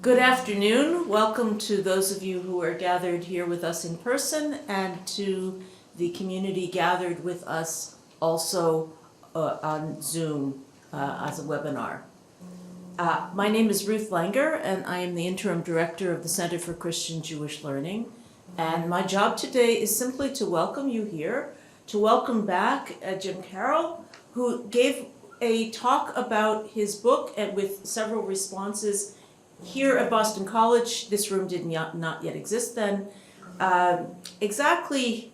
Good afternoon. Welcome to those of you who are gathered here with us in person and to the community gathered with us also on Zoom as a webinar. My name is Ruth Langer, and I am the Interim Director of the Center for Christian Jewish Learning. And my job today is simply to welcome you here, to welcome back Jim Carroll, who gave a talk about his book and with several responses here at Boston College. This room did not yet exist then. Exactly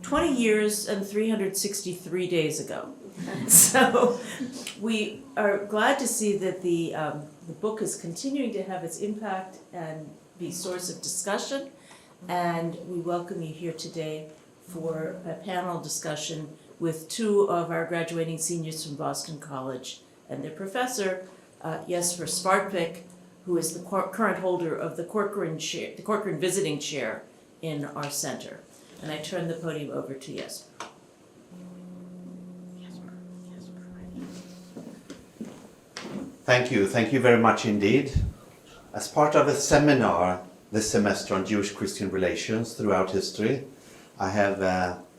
20 years and 363 days ago. So we are glad to see that the book is continuing to have its impact and be a source of discussion. And we welcome you here today for a panel discussion with two of our graduating seniors from Boston College and their professor, Jesper Svartvik, who is the current holder of the Corcoran Visiting Chair in our center. And I turn the podium over to Jesper. Thank you very much indeed. As part of a seminar this semester on Jewish-Christian relations throughout history, I have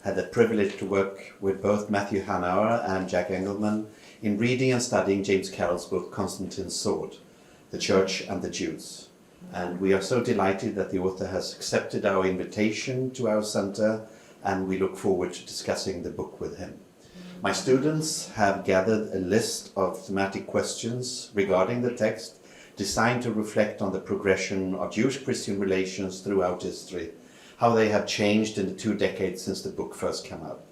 had the privilege to work with both Matthew Hanauer and Jack Engelmann in reading and studying James Carroll's book, Constantine's Sword, The Church and the Jews. And we are so delighted that the author has accepted our invitation to our center, and we look forward to discussing the book with him. My students have gathered a list of thematic questions regarding the text, designed to reflect on the progression of Jewish-Christian relations throughout history, how they have changed in the 2 decades since the book first came out.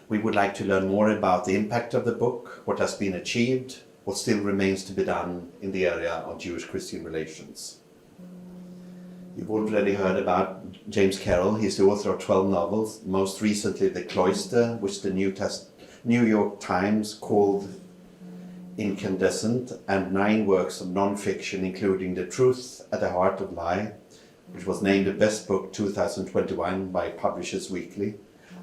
We would like to learn more about the impact of the book, what has been achieved, what still remains to be done in the area of Jewish-Christian relations. You've already heard about James Carroll. He's the author of 12 novels, most recently The Cloister, which the New York Times called Incandescent, and 9 works of non-fiction, including The Truth at the Heart of Lie, which was named the Best Book 2021 by Publishers Weekly.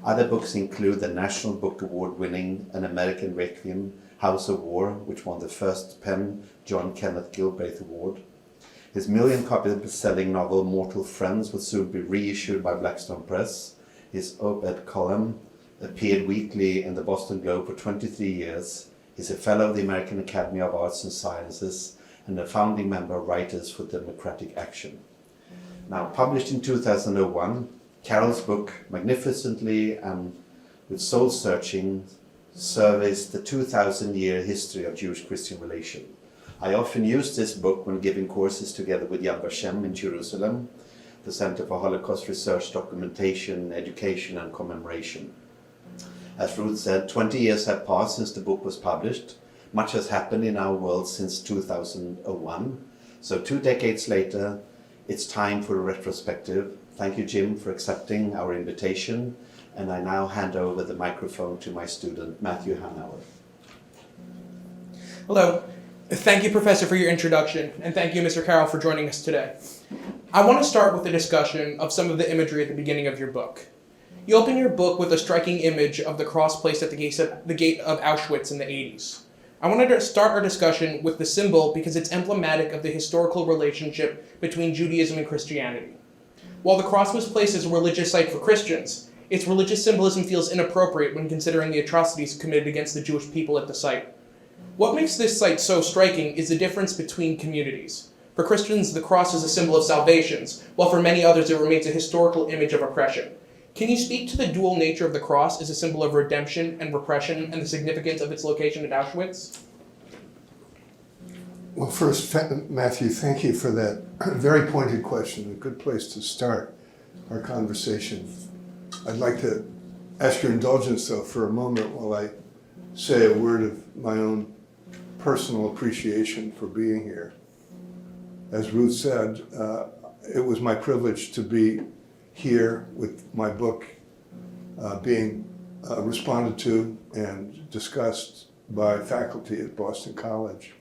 Other books include the National Book Award winning An American Requiem, House of War, which won the first PEN-John Kenneth Galbraith Award. His million-copy best-selling novel Mortal Friends will soon be reissued by Blackstone Press. His oped column appeared weekly in the Boston Globe for 23 years. He's a fellow of the American Academy of Arts and Sciences and a founding member of Writers for Democratic Action. Now, published in 2001, Carroll's book magnificently and with soul-searching surveys the 2,000-year history of Jewish-Christian relation. I often use this book when giving courses together with Yad Vashem in Jerusalem, the Center for Holocaust Research, Documentation, Education and Commemoration. As Ruth said, 20 years have passed since the book was published. Much has happened in our world since 2001. So 2 decades later, it's time for a retrospective. Thank you, Jim, for accepting our invitation. And I now hand over the microphone to my student, Matthew Hanauer. Hello. Thank you, Professor, for your introduction, and thank you, Mr. Carroll, for joining us today. I want to start with a discussion of some of the imagery at the beginning of your book. You open your book with a striking image of the cross placed at the gate of Auschwitz in the 80s. I wanted to start our discussion with the symbol because it's emblematic of the historical relationship between Judaism and Christianity. While the cross was placed as a religious site for Christians, its religious symbolism feels inappropriate when considering the atrocities committed against the Jewish people at the site. What makes this site so striking is the difference between communities. For Christians, the cross is a symbol of salvation, while for many others it remains a historical image of oppression. Can you speak to the dual nature of the cross as a symbol of redemption and repression and the significance of its location at Auschwitz? Well, first, Matthew, thank you for that very pointed question, a good place to start our conversation. I'd like to ask your indulgence, though, for a moment while I say a word of my own personal appreciation for being here. As Ruth said, it was my privilege to be here with my book being responded to and discussed by faculty at Boston College.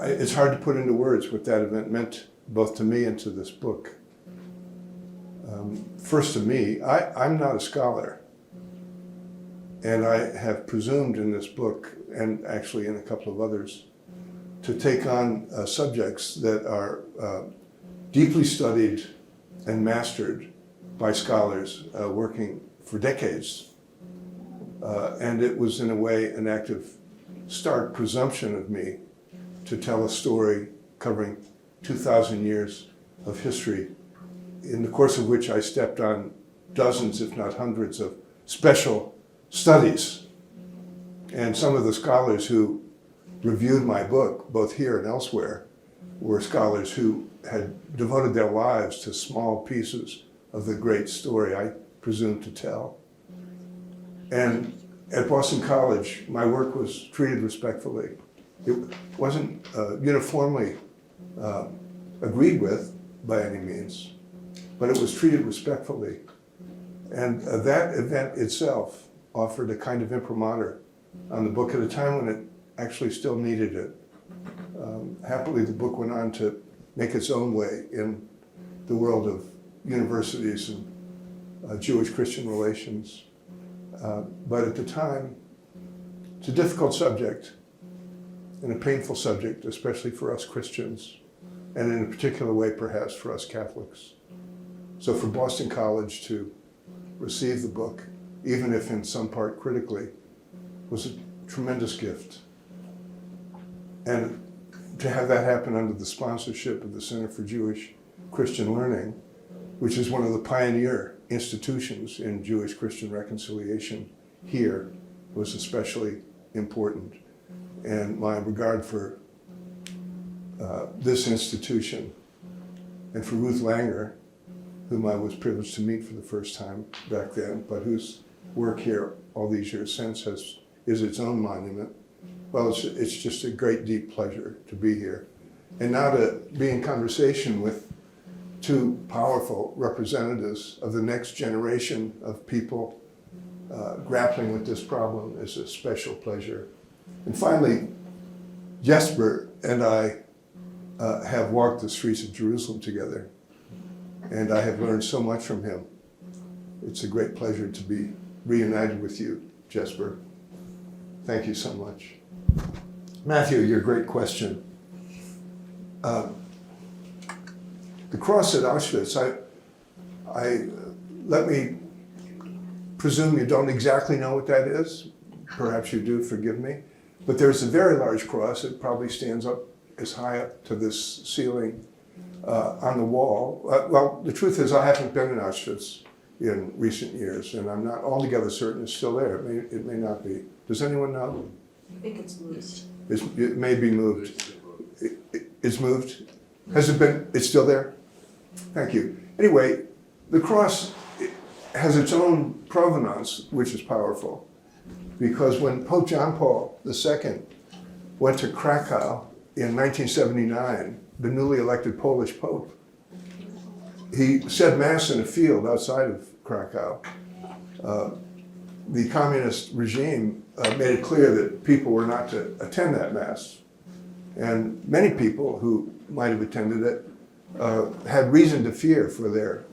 It's hard to put into words what that event meant both to me and to this book. First to me, I'm not a scholar. And I have presumed in this book, and actually in a couple of others, to take on subjects that are deeply studied and mastered by scholars working for decades. And it was in a way an act of stark presumption of me to tell a story covering 2,000 years of history, in the course of which I stepped on dozens, if not hundreds, of special studies. And some of the scholars who reviewed my book, both here and elsewhere, were scholars who had devoted their lives to small pieces of the great story I presumed to tell. And at Boston College, my work was treated respectfully. It wasn't uniformly agreed with by any means, but it was treated respectfully. And that event itself offered a kind of imprimatur on the book at a time when it actually still needed it. Happily, the book went on to make its own way in the world of universities and Jewish-Christian relations. But at the time, it's a difficult subject and a painful subject, especially for us Christians, and in a particular way, perhaps, for us Catholics. So for Boston College to receive the book, even if in some part critically, was a tremendous gift. And to have that happen under the sponsorship of the Center for Jewish Christian Learning, which is one of the pioneer institutions in Jewish Christian reconciliation here, was especially important. And my regard for this institution and for Ruth Langer, whom I was privileged to meet for the first time back then, but whose work here all these years since is its own monument. Well, it's just a great, deep pleasure to be here. And now to be in conversation with two powerful representatives of the next generation of people grappling with this problem is a special pleasure. And finally, Jesper and I have walked the streets of Jerusalem together, and I have learned so much from him. It's a great pleasure to be reunited with you, Jesper. Thank you so much. Matthew, your great question. The cross at Auschwitz, let me presume you don't exactly know what that is. Perhaps you do, forgive me. But there's a very large cross. It probably stands up as high up to this ceiling on the wall. Well, the truth is I haven't been in Auschwitz in recent years, and I'm not altogether certain it's still there. It may not be. Does anyone know? I think it's moved. It may be moved. It's moved? Has it been? It's still there? Thank you. Anyway, the cross has its own provenance, which is powerful. Because when Pope John Paul II went to Krakow in 1979, the newly elected Polish Pope, he said Mass in a field outside of Krakow. The communist regime made it clear that people were not to attend that Mass. And many people who might have attended it had reason to fear for their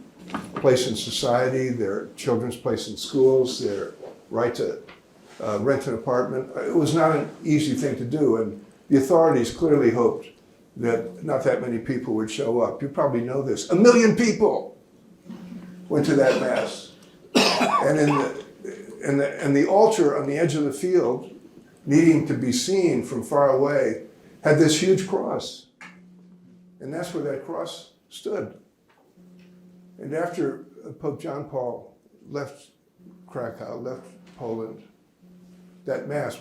place in society, their children's place in schools, their right to rent an apartment. It was not an easy thing to do, and the authorities clearly hoped that not that many people would show up. You probably know this. 1 million people went to that Mass. And the altar on the edge of the field, needing to be seen from far away, had this huge cross. And that's where that cross stood. And after Pope John Paul left Krakow, left Poland, that Mass,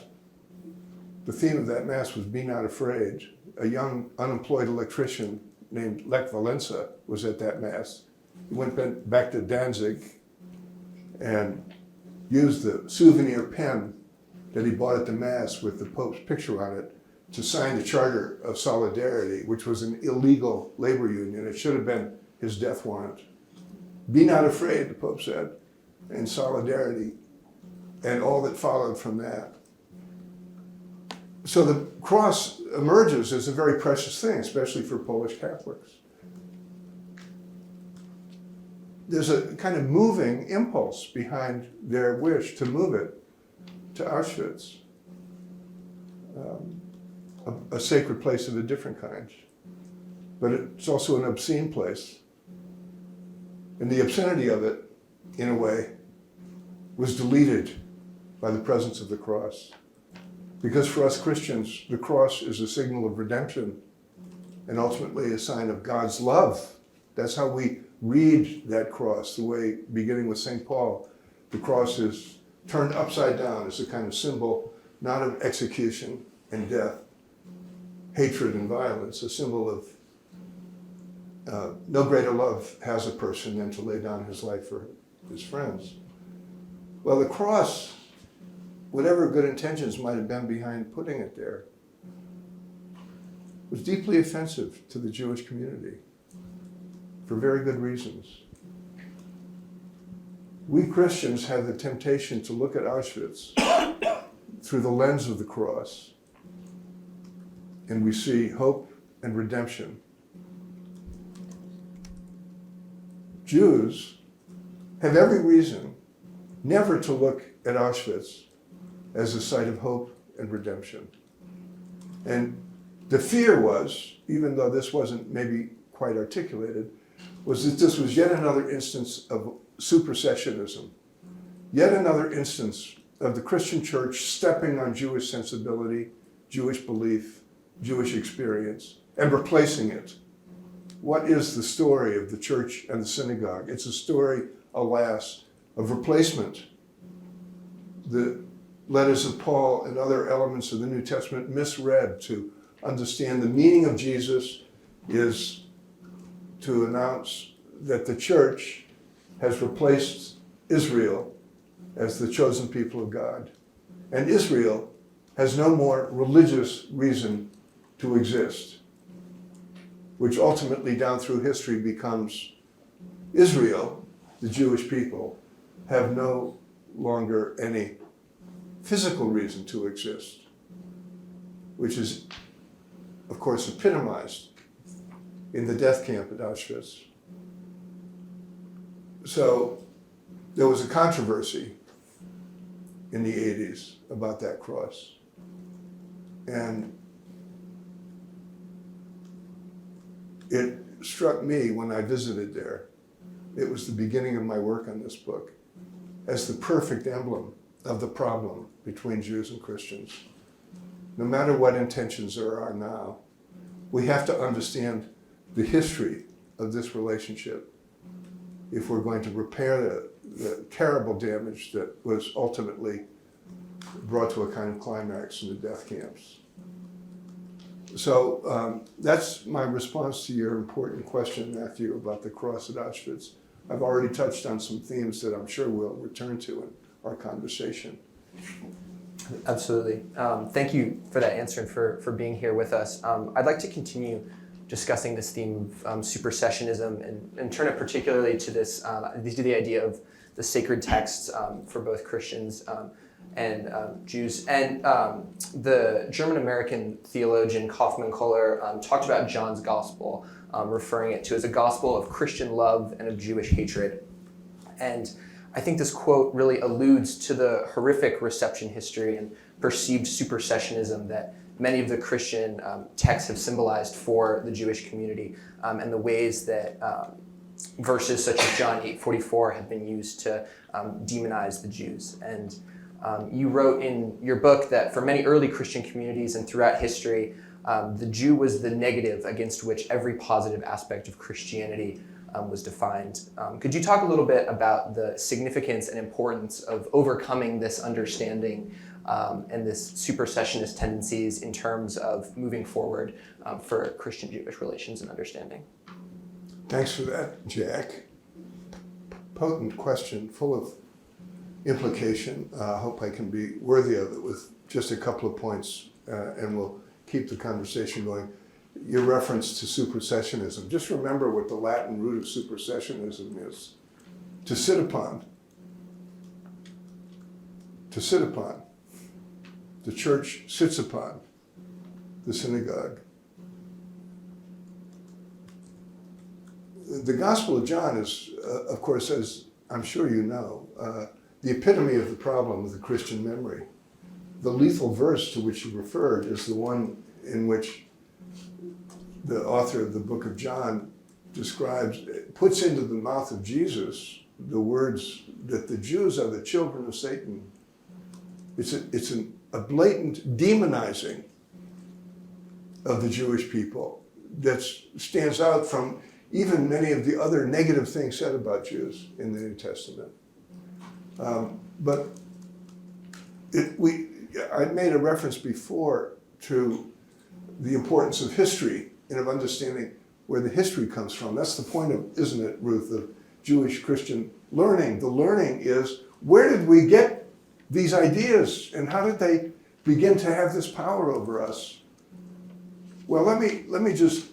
the theme of that Mass was Be Not Afraid. A young unemployed electrician named Lech Walesa was at that Mass. He went back to Danzig and used the souvenir pen that he bought at the Mass with the Pope's picture on it to sign the Charter of Solidarity, which was an illegal labor union. It should have been his death warrant. Be not afraid, the Pope said, and solidarity, and all that followed from that. So the cross emerges as a very precious thing, especially for Polish Catholics. There's a kind of moving impulse behind their wish to move it to Auschwitz. a sacred place of a different kind. But it's also an obscene place. And the obscenity of it, in a way, was deleted by the presence of the cross. Because for us Christians, the cross is a signal of redemption and ultimately a sign of God's love. That's how we read that cross, the way, beginning with St. Paul, the cross is turned upside down as a kind of symbol, not of execution and death, hatred and violence, a symbol of no greater love has a person than to lay down his life for his friends. Well, the cross, whatever good intentions might have been behind putting it there, was deeply offensive to the Jewish community for very good reasons. We Christians have the temptation to look at Auschwitz through the lens of the cross, and we see hope and redemption. Jews have every reason never to look at Auschwitz as a site of hope and redemption. And the fear was, even though this wasn't maybe quite articulated, was that this was yet another instance of supersessionism, yet another instance of the Christian church stepping on Jewish sensibility, Jewish belief, Jewish experience, and replacing it. What is the story of the church and the synagogue? It's a story, alas, of replacement. The letters of Paul and other elements of the New Testament misread to understand the meaning of Jesus is to announce that the church has replaced Israel as the chosen people of God. And Israel has no more religious reason to exist, which ultimately down through history becomes Israel, the Jewish people, have no longer any physical reason to exist, which is, of course, epitomized in the death camp at Auschwitz. So there was a controversy in the 80s about that cross. And it struck me when I visited there, it was the beginning of my work on this book, as the perfect emblem of the problem between Jews and Christians. No matter what intentions there are now, we have to understand the history of this relationship if we're going to repair the terrible damage that was ultimately brought to a kind of climax in the death camps. So that's my response to your important question, Matthew, about the cross at Auschwitz. I've already touched on some themes that I'm sure we'll return to in our conversation. Absolutely. Thank you for that answer and for being here with us. I'd like to continue discussing this theme of supersessionism and turn it particularly to the idea of the sacred texts for both Christians and Jews. And the German-American theologian Kaufmann Kohler talked about John's gospel, referring it to as a gospel of Christian love and of Jewish hatred. And I think this quote really alludes to the horrific reception history and perceived supersessionism that many of the Christian texts have symbolized for the Jewish community, and the ways that verses such as John 8:44 have been used to demonize the Jews. And you wrote in your book that for many early Christian communities and throughout history, the Jew was the negative against which every positive aspect of Christianity was defined. Could you talk a little bit about the significance and importance of overcoming this understanding and this supersessionist tendencies in terms of moving forward for Christian-Jewish relations and understanding? Thanks for that, Jack. Potent question, full of implication. I hope I can be worthy of it with just a couple of points, and we'll keep the conversation going. Your reference to supersessionism, just remember what the Latin root of supersessionism is. To sit upon. To sit upon. The church sits upon the synagogue. The Gospel of John is, of course, as I'm sure you know, the epitome of the problem of the Christian memory. The lethal verse to which you referred is the one in which the author of the book of John puts into the mouth of Jesus the words that the Jews are the children of Satan. It's a blatant demonizing of the Jewish people that stands out from even many of the other negative things said about Jews in the New Testament. But I made a reference before to the importance of history and of understanding where the history comes from. That's the point of, isn't it, Ruth, of Jewish Christian learning. The learning is, where did we get these ideas and how did they begin to have this power over us? Well, let me just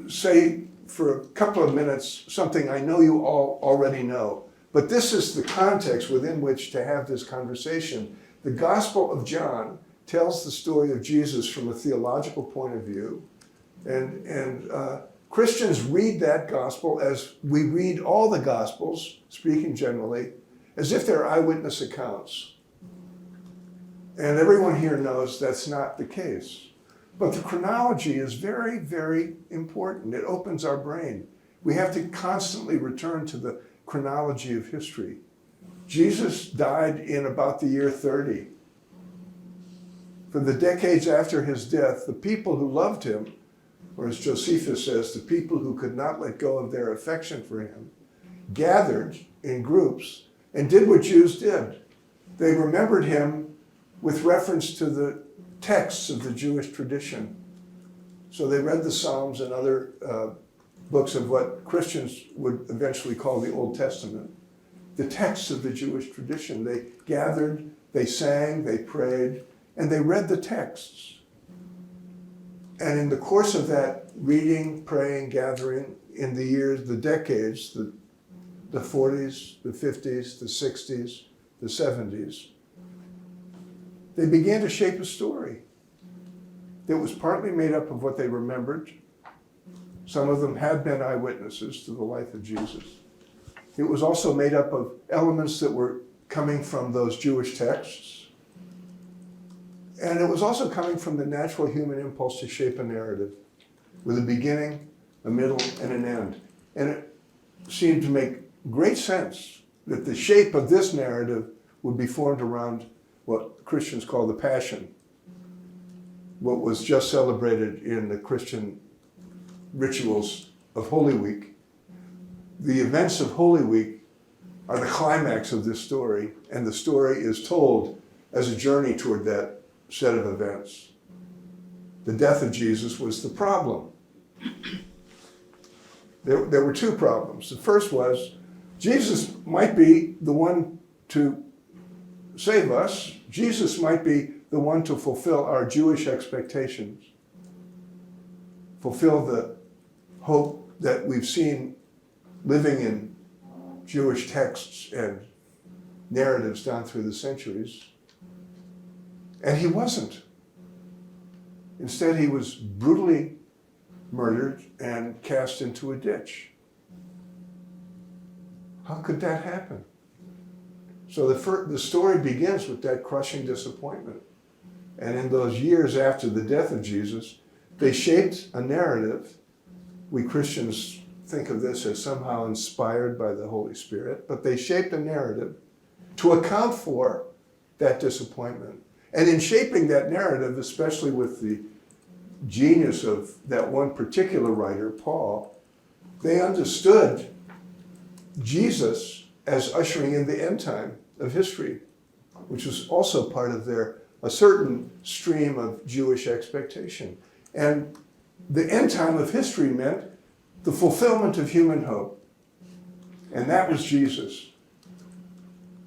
say for a couple of minutes something I know you all already know, but this is the context within which to have this conversation. The Gospel of John tells the story of Jesus from a theological point of view, and Christians read that gospel as we read all the Gospels, speaking generally, as if they're eyewitness accounts. And everyone here knows that's not the case. But the chronology is very, very important. It opens our brain. We have to constantly return to the chronology of history. Jesus died in about the year 30. For the decades after his death, the people who loved him, or as Josephus says, the people who could not let go of their affection for him, gathered in groups and did what Jews did. They remembered him with reference to the texts of the Jewish tradition. So they read the Psalms and other books of what Christians would eventually call the Old Testament. The texts of the Jewish tradition. They gathered, they sang, they prayed, and they read the texts. And in the course of that reading, praying, gathering, in the years, the decades, the 40s, the 50s, the 60s, the 70s, they began to shape a story that was partly made up of what they remembered. Some of them had been eyewitnesses to the life of Jesus. It was also made up of elements that were coming from those Jewish texts. And it was also coming from the natural human impulse to shape a narrative with a beginning, a middle, and an end. And it seemed to make great sense that the shape of this narrative would be formed around what Christians call the Passion, what was just celebrated in the Christian rituals of Holy Week. The events of Holy Week are the climax of this story, and the story is told as a journey toward that set of events. The death of Jesus was the problem. There were two problems. The first was, Jesus might be the one to save us. Jesus might be the one to fulfill our Jewish expectations, fulfill the hope that we've seen living in Jewish texts and narratives down through the centuries. And he wasn't. Instead, he was brutally murdered and cast into a ditch. How could that happen? So the story begins with that crushing disappointment. And in those years after the death of Jesus, they shaped a narrative. We Christians think of this as somehow inspired by the Holy Spirit, but they shaped a narrative to account for that disappointment. And in shaping that narrative, especially with the genius of that one particular writer, Paul, they understood Jesus as ushering in the end time of history, which was also part of a certain stream of Jewish expectation. And the end time of history meant the fulfillment of human hope. And that was Jesus.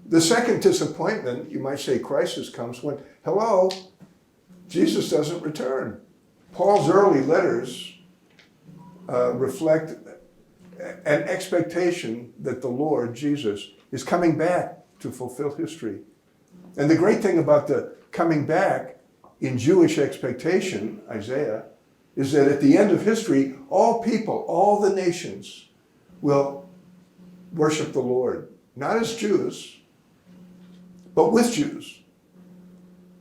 The second disappointment, you might say crisis, comes when, hello, Jesus doesn't return. Paul's early letters reflect an expectation that the Lord, Jesus, is coming back to fulfill history. And the great thing about the coming back in Jewish expectation, Isaiah, is that at the end of history, all people, all the nations will worship the Lord, not as Jews, but with Jews.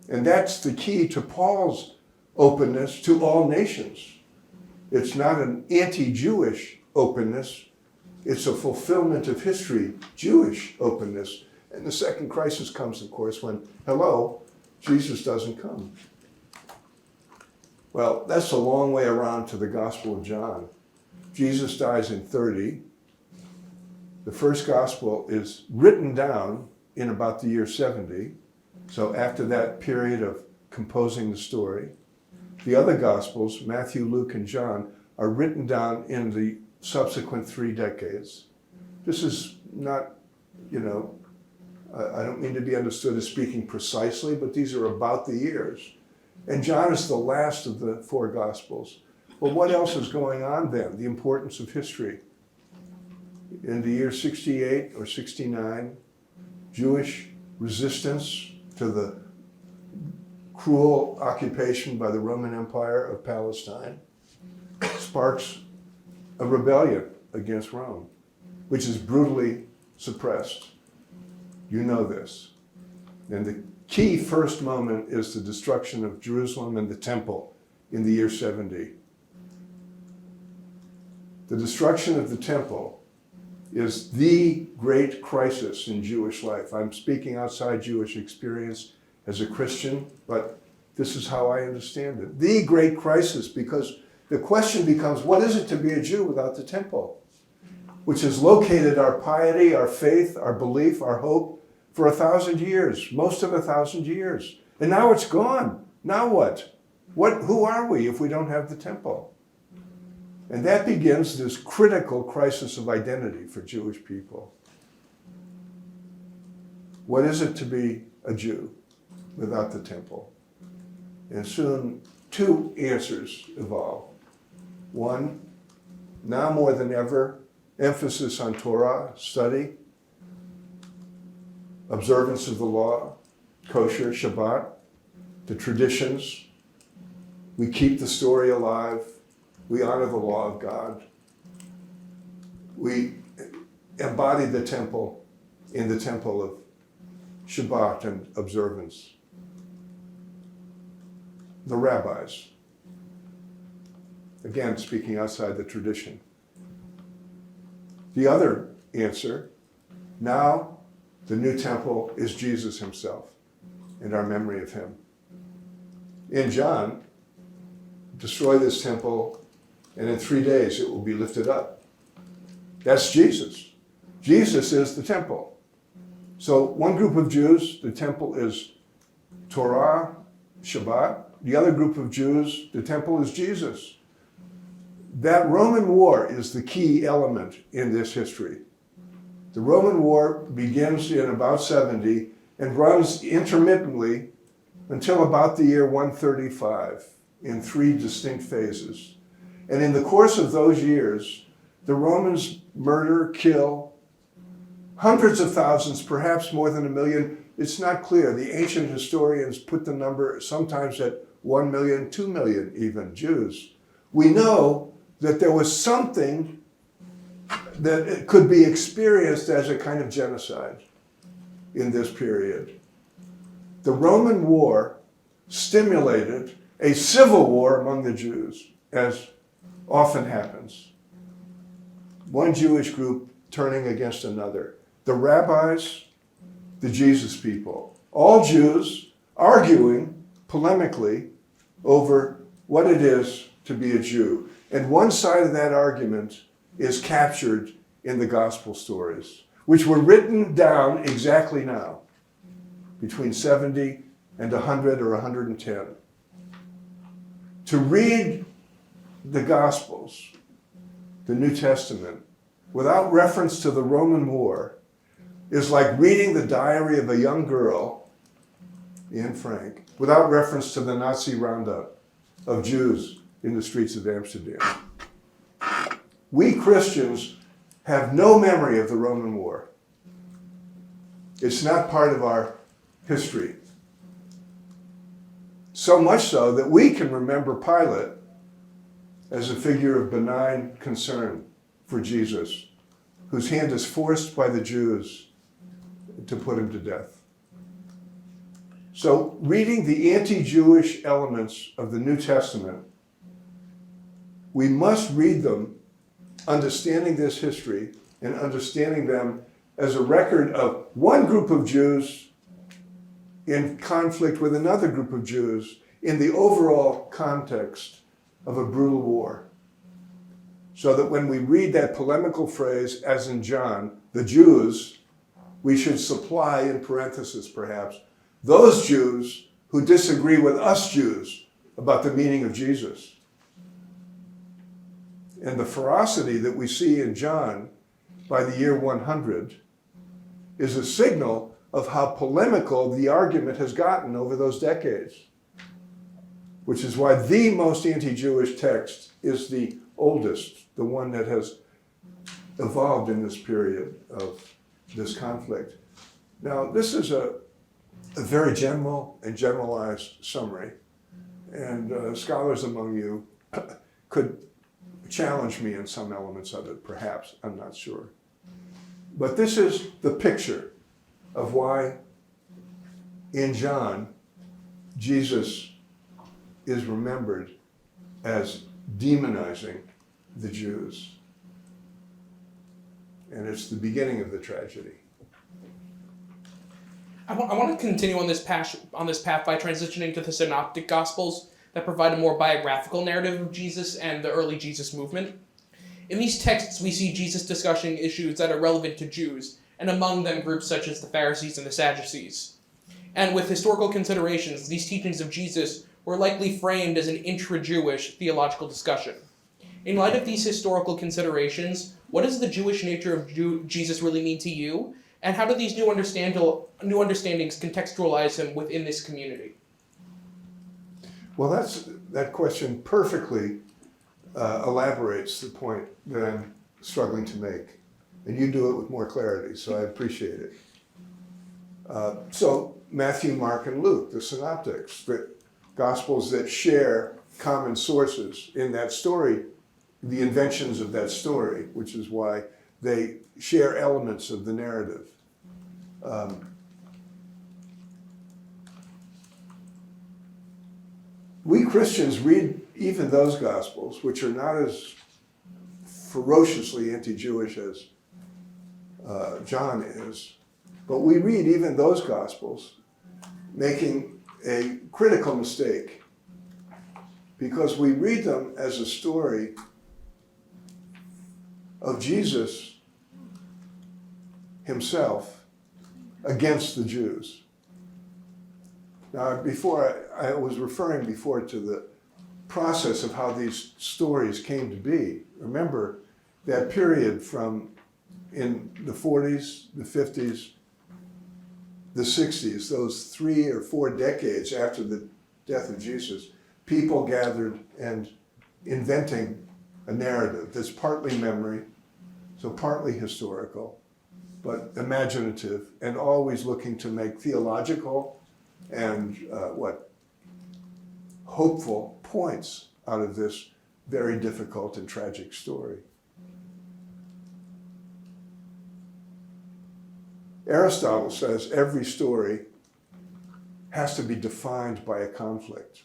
And that's the key to Paul's openness to all nations. It's not an anti-Jewish openness. It's a fulfillment of history, Jewish openness. And the second crisis comes, of course, when, hello, Jesus doesn't come. Well, that's a long way around to the Gospel of John. Jesus dies in 30. The first Gospel is written down in about the year 70. So after that period of composing the story. The other Gospels, Matthew, Luke, and John, are written down in the subsequent 3 decades. This is not, I don't mean to be understood as speaking precisely, but these are about the years. And John is the last of the 4 Gospels. Well, what else is going on then? The importance of history. In the year 68 or 69, Jewish resistance to the cruel occupation by the Roman Empire of Palestine sparks a rebellion against Rome, which is brutally suppressed. You know this. And the key first moment is the destruction of Jerusalem and the temple in the year 70. The destruction of the temple is the great crisis in Jewish life. I'm speaking outside Jewish experience as a Christian, but this is how I understand it. The great crisis, because the question becomes, what is it to be a Jew without the temple? Which has located our piety, our faith, our belief, our hope for 1,000 years, most of 1,000 years. And now it's gone. Now what? Who are we if we don't have the temple? And that begins this critical crisis of identity for Jewish people. What is it to be a Jew without the temple? And soon 2 answers evolve. One, now more than ever, emphasis on Torah, study, observance of the law, kosher, Shabbat, the traditions. We keep the story alive. We honor the law of God. We embody the temple in the temple of Shabbat and observance. The rabbis, again, speaking outside the tradition. The other answer, now the new temple is Jesus himself and our memory of him. In John, destroy this temple, and in 3 days it will be lifted up. That's Jesus. Jesus is the temple. So one group of Jews, the temple is Torah, Shabbat. The other group of Jews, the temple is Jesus. That Roman war is the key element in this history. The Roman war begins in about 70 and runs intermittently until about the year 135 in 3 distinct phases. And in the course of those years, the Romans murder, kill hundreds of thousands, perhaps more than 1 million. It's not clear. The ancient historians put the number sometimes at 1 million, 2 million even, Jews. We know that there was something that it could be experienced as a kind of genocide in this period. The Roman war stimulated a civil war among the Jews, as often happens. One Jewish group turning against another. The rabbis, the Jesus people. All Jews arguing polemically over what it is to be a Jew. And one side of that argument is captured in the gospel stories, which were written down exactly now, between 70 and 100 or 110. To read the Gospels, the New Testament, without reference to the Roman war is like reading the diary of a young girl, Anne Frank, without reference to the Nazi roundup of Jews in the streets of Amsterdam. We Christians have no memory of the Roman war. It's not part of our history. So much so that we can remember Pilate as a figure of benign concern for Jesus, whose hand is forced by the Jews to put him to death. So reading the anti-Jewish elements of the New Testament, we must read them understanding this history and understanding them as a record of one group of Jews in conflict with another group of Jews in the overall context of a brutal war. So that when we read that polemical phrase, as in John, the Jews, we should supply, in parenthesis perhaps, those Jews who disagree with us Jews about the meaning of Jesus. And the ferocity that we see in John by the year 100 is a signal of how polemical the argument has gotten over those decades, which is why the most anti-Jewish text is the oldest, the one that has evolved in this period of this conflict. Now, this is a very general and generalized summary, and scholars among you could challenge me in some elements of it, perhaps, I'm not sure. But this is the picture of why in John, Jesus is remembered as demonizing the Jews. And it's the beginning of the tragedy. I want to continue on this path by transitioning to the Synoptic Gospels that provide a more biographical narrative of Jesus and the early Jesus movement. In these texts, we see Jesus discussing issues that are relevant to Jews, and among them groups such as the Pharisees and the Sadducees. And with historical considerations, these teachings of Jesus were likely framed as an intra-Jewish theological discussion. In light of these historical considerations, what does the Jewish nature of Jesus really mean to you? And how do these new understandings contextualize him within this community? Well, that question perfectly elaborates the point that I'm struggling to make. And you do it with more clarity, so I appreciate it. So Matthew, Mark, and Luke, the synoptics, the Gospels that share common sources in that story, the inventions of that story, which is why they share elements of the narrative. We Christians read even those Gospels, which are not as ferociously anti-Jewish as John is, but we read even those Gospels making a critical mistake, because we read them as a story of Jesus himself against the Jews. Now, before I was referring before to the process of how these stories came to be. Remember that period from in the 40s, the 50s, the 60s, those 3 or 4 decades after the death of Jesus, people gathered and inventing a narrative that's partly memory, so partly historical, but imaginative, and always looking to make theological and hopeful points out of this very difficult and tragic story. Aristotle says every story has to be defined by a conflict.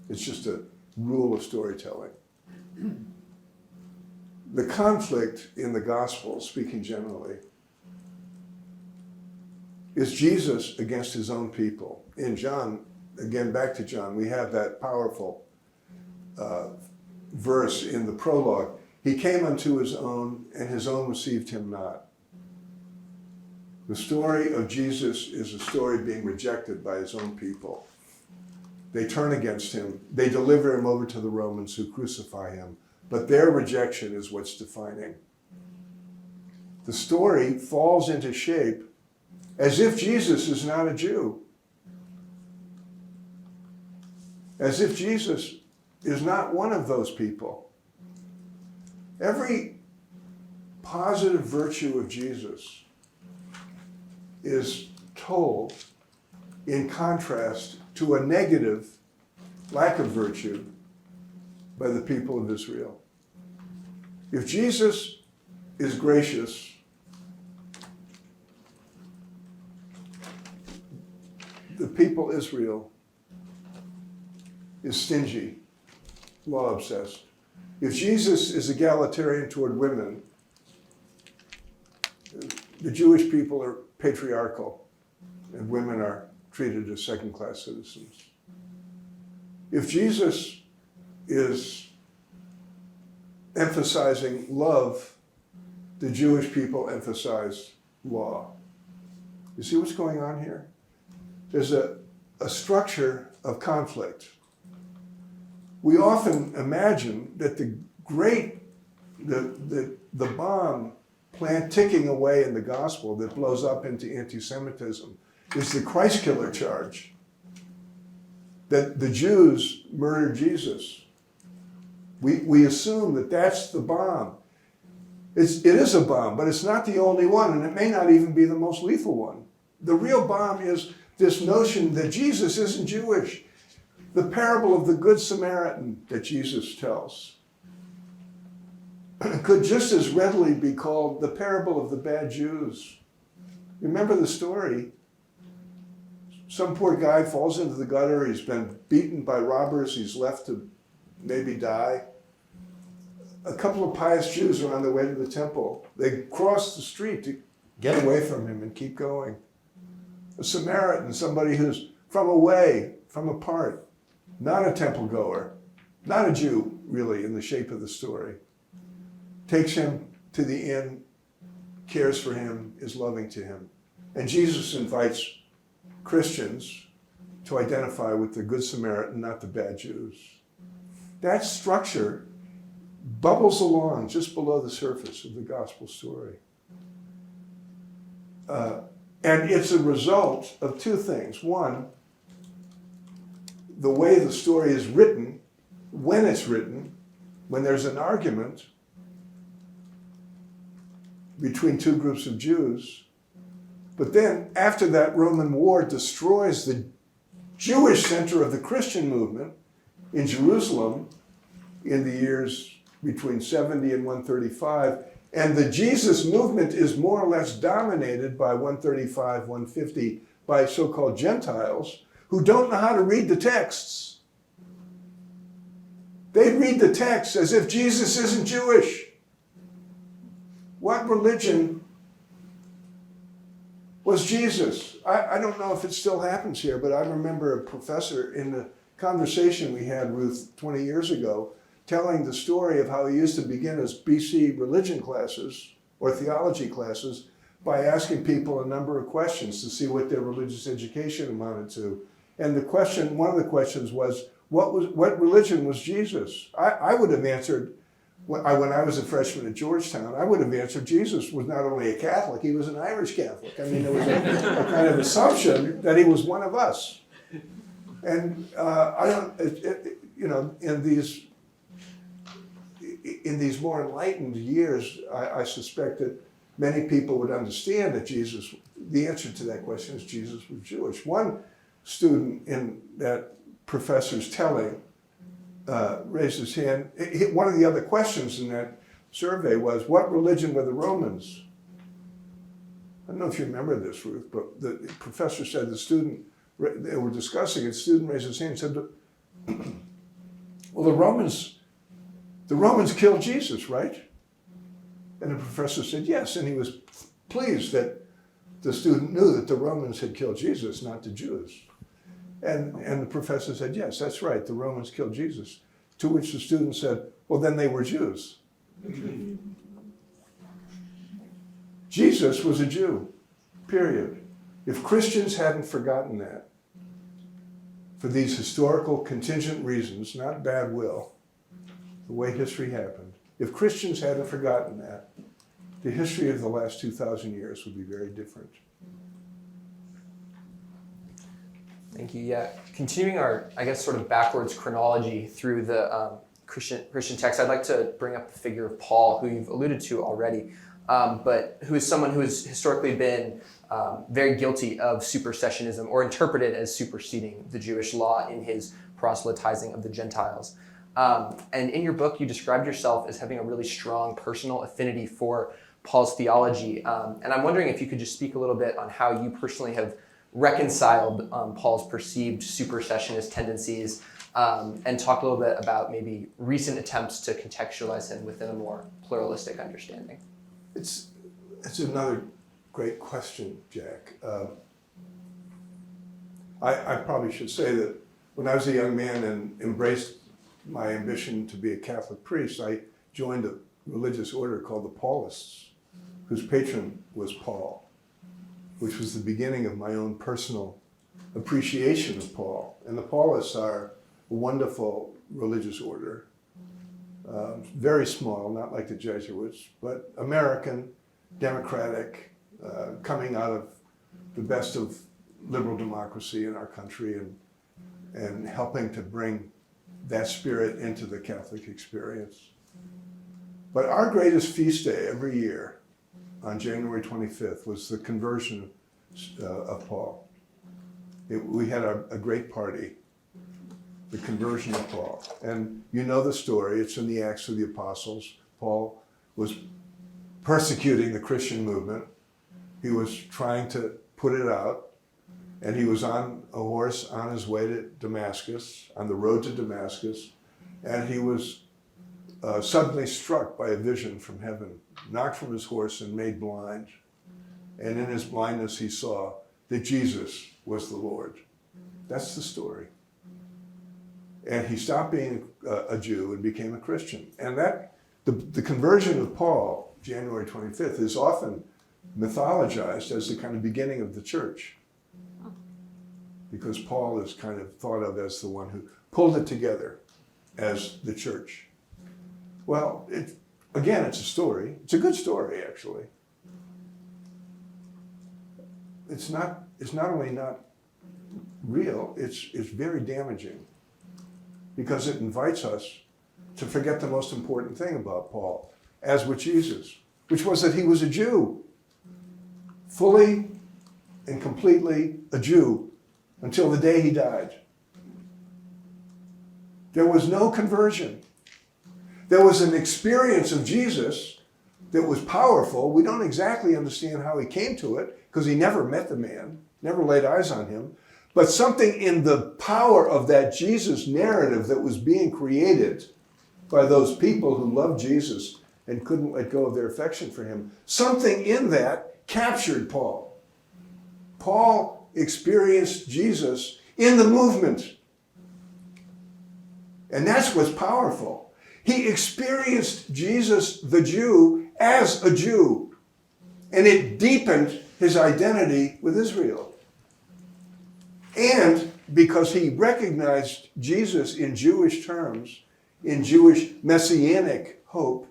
It's just a rule of storytelling. The conflict in the Gospels, speaking generally, is Jesus against his own people. In John, again, back to John, we have that powerful verse in the prologue. He came unto his own, and his own received him not. The story of Jesus is a story being rejected by his own people. They turn against him. They deliver him over to the Romans who crucify him. But their rejection is what's defining. The story falls into shape as if Jesus is not a Jew. As if Jesus is not one of those people. Every positive virtue of Jesus is told in contrast to a negative lack of virtue by the people of Israel. If Jesus is gracious, the people Israel is stingy, law obsessed. If Jesus is egalitarian toward women, the Jewish people are patriarchal and women are treated as second-class citizens. If Jesus is emphasizing love, the Jewish people emphasize law. You see what's going on here? There's a structure of conflict. We often imagine that the bomb plant ticking away in the gospel that blows up into anti-Semitism is the Christ killer charge, that the Jews murdered Jesus. We assume that that's the bomb. It is a bomb, but it's not the only one, and it may not even be the most lethal one. The real bomb is this notion that Jesus isn't Jewish. The parable of the Good Samaritan that Jesus tells could just as readily be called the parable of the bad Jews. Remember the story? Some poor guy falls into the gutter, he's been beaten by robbers, he's left to maybe die. A couple of pious Jews are on their way to the temple. They cross the street to get away from him and keep going. A Samaritan, somebody who's from away, from apart, not a temple goer, not a Jew really in the shape of the story, takes him to the inn, cares for him, is loving to him. And Jesus invites Christians to identify with the Good Samaritan, not the bad Jews. That structure bubbles along just below the surface of the gospel story. And it's a result of two things. One, the way the story is written, when it's written, when there's an argument between two groups of Jews, but then after that Roman war destroys the Jewish center of the Christian movement in Jerusalem in the years between 70 and 135, and the Jesus movement is more or less dominated by 135, 150 by so-called Gentiles who don't know how to read the texts. They read the text as if Jesus isn't Jewish. What religion was Jesus? I don't know if it still happens here, but I remember a professor in the conversation we had, Ruth, 20 years ago, telling the story of how he used to begin his BC religion classes or theology classes by asking people a number of questions to see what their religious education amounted to. And one of the questions was, what religion was Jesus? I would have answered, when I was a freshman at Georgetown, I would have answered Jesus was not only a Catholic, he was an Irish Catholic. I mean, there was a kind of assumption that he was one of us. And in these more enlightened years, I suspect that many people would understand that the answer to that question is Jesus was Jewish. One student in that professor's telling raised his hand. One of the other questions in that survey was, what religion were the Romans? I don't know if you remember this, Ruth, but the professor said they were discussing it, the student raised his hand and said, well, the Romans killed Jesus, right? And the professor said yes, and he was pleased that the student knew that the Romans had killed Jesus, not the Jews. And the professor said, yes, that's right, the Romans killed Jesus. To which the student said, well, then they were Jews. Jesus was a Jew, period. If Christians hadn't forgotten that, for these historical contingent reasons, not bad will, the way history happened, if Christians hadn't forgotten that, the history of the last 2,000 years would be very different. Thank you. Yeah, continuing our, I guess, sort of backwards chronology through the Christian text, I'd like to bring up the figure of Paul, who you've alluded to already, but who is someone who has historically been very guilty of supersessionism, or interpreted as superseding the Jewish law in his proselytizing of the Gentiles. And in your book, you described yourself as having a really strong personal affinity for Paul's theology. And I'm wondering if you could just speak a little bit on how you personally have reconciled Paul's perceived supersessionist tendencies, and talk a little bit about maybe recent attempts to contextualize him within a more pluralistic understanding. It's another great question, Jack. I probably should say that when I was a young man and embraced my ambition to be a Catholic priest, I joined a religious order called the Paulists, whose patron was Paul, which was the beginning of my own personal appreciation of Paul. And the Paulists are a wonderful religious order, very small, not like the Jesuits, but American, democratic, coming out of the best of liberal democracy in our country and helping to bring that spirit into the Catholic experience. But our greatest feast day every year on January 25th was the conversion of Paul. We had a great party, the conversion of Paul. And you know the story, it's in the Acts of the Apostles. Paul was persecuting the Christian movement. He was trying to put it out. And he was on a horse on his way to Damascus, on the road to Damascus, and he was suddenly struck by a vision from heaven, knocked from his horse and made blind. And in his blindness he saw that Jesus was the Lord. That's the story. And he stopped being a Jew and became a Christian. And that the conversion of Paul, January 25th, is often mythologized as the kind of beginning of the church, because Paul is kind of thought of as the one who pulled it together as the church. Well, again, it's a story. It's a good story, actually. It's not only not real, it's very damaging, because it invites us to forget the most important thing about Paul, as with Jesus, which was that he was a Jew, fully and completely a Jew, until the day he died. There was no conversion. There was an experience of Jesus that was powerful. We don't exactly understand how he came to it, because he never met the man, never laid eyes on him. But something in the power of that Jesus narrative that was being created by those people who loved Jesus and couldn't let go of their affection for him, something in that captured Paul. Paul experienced Jesus in the movement. And that's what's powerful. He experienced Jesus, the Jew, as a Jew. And it deepened his identity with Israel. And because he recognized Jesus in Jewish terms, in Jewish messianic hope,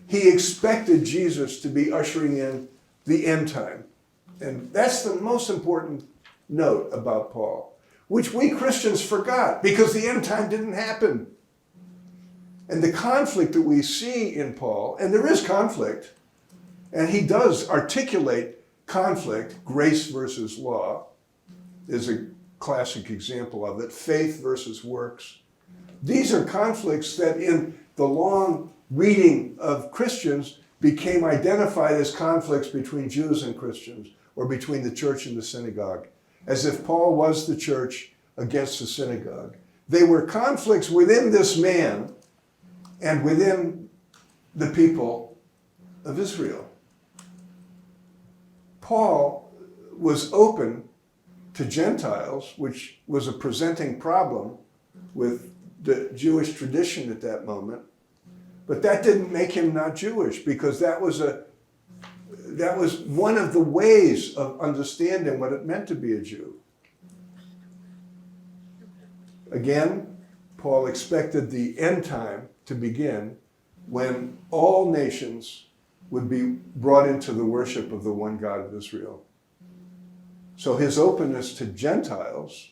he expected Jesus to be ushering in the end time. And that's the most important note about Paul, which we Christians forgot because the end time didn't happen. And the conflict that we see in Paul, and there is conflict, and he does articulate conflict, grace versus law is a classic example of it, faith versus works. These are conflicts that in the long reading of Christians became identified as conflicts between Jews and Christians, or between the church and the synagogue, as if Paul was the church against the synagogue. They were conflicts within this man and within the people of Israel. Paul was open to Gentiles, which was a presenting problem with the Jewish tradition at that moment, but that didn't make him not Jewish, because that was one of the ways of understanding what it meant to be a Jew. Again, Paul expected the end time to begin when all nations would be brought into the worship of the one God of Israel. So his openness to Gentiles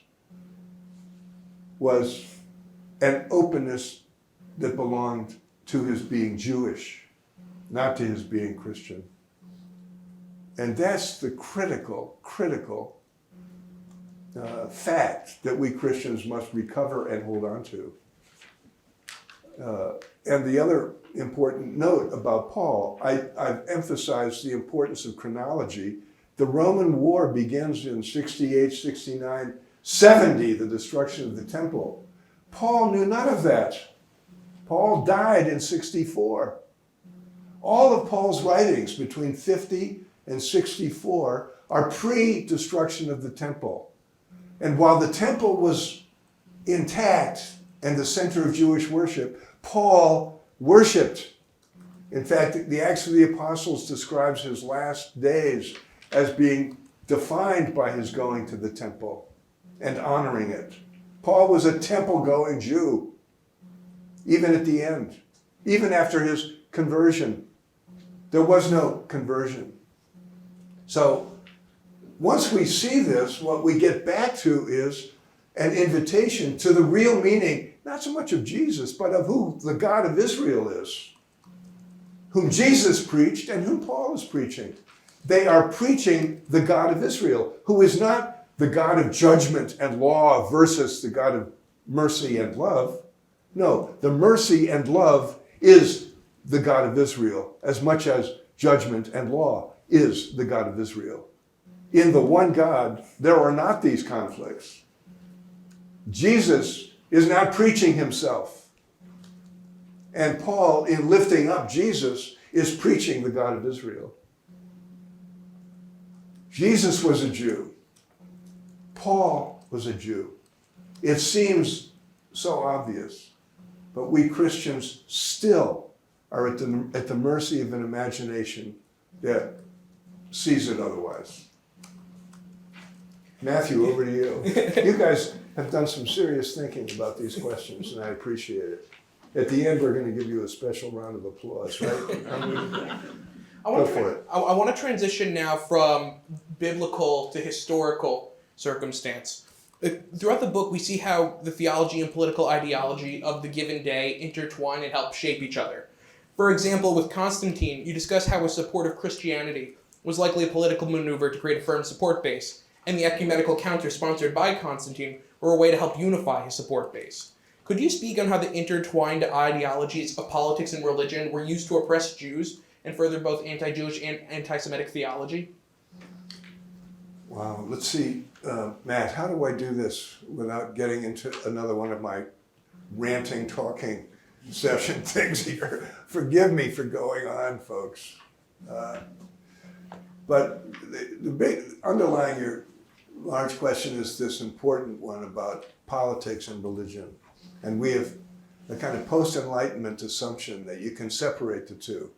was an openness that belonged to his being Jewish, not to his being Christian. And that's the critical fact that we Christians must recover and hold on to. And the other important note about Paul, I've emphasized the importance of chronology, The Roman war begins in 68, 69, 70, the destruction of the temple. Paul knew none of that. Paul died in 64. All of Paul's writings between 50 and 64 are pre-destruction of the temple. And while the temple was intact and the center of Jewish worship, Paul worshiped. In fact, the Acts of the Apostles describes his last days as being defined by his going to the temple and honoring it. Paul was a temple-going Jew, even at the end, even after his conversion. There was no conversion. So once we see this, what we get back to is an invitation to the real meaning, not so much of Jesus, but of who the God of Israel is, whom Jesus preached and whom Paul is preaching. They are preaching the God of Israel, who is not the God of judgment and law versus the God of mercy and love. No, the mercy and love is the God of Israel, as much as judgment and law is the God of Israel. In the one God, there are not these conflicts. Jesus is not preaching himself. And Paul, in lifting up Jesus, is preaching the God of Israel. Jesus was a Jew. Paul was a Jew. It seems so obvious, but we Christians still are at the mercy of an imagination that sees it otherwise. Matthew, over to you. You guys have done some serious thinking about these questions, and I appreciate it. At the end, we're going to give you a special round of applause, right? Go for it. I want to transition now from biblical to historical circumstance. Throughout the book, we see how the theology and political ideology of the given day intertwine and help shape each other. For example, with Constantine, you discuss how his support of Christianity was likely a political maneuver to create a firm support base, and the ecumenical counter sponsored by Constantine were a way to help unify his support base. Could you speak on how the intertwined ideologies of politics and religion were used to oppress Jews and further both anti-Jewish and anti-Semitic theology? Wow, let's see, Matt, how do I do this without getting into another one of my ranting, talking session things here? Forgive me for going on, folks. But the big underlying your large question is this important one about politics and religion. And we have a kind of post-Enlightenment assumption that you can separate the two,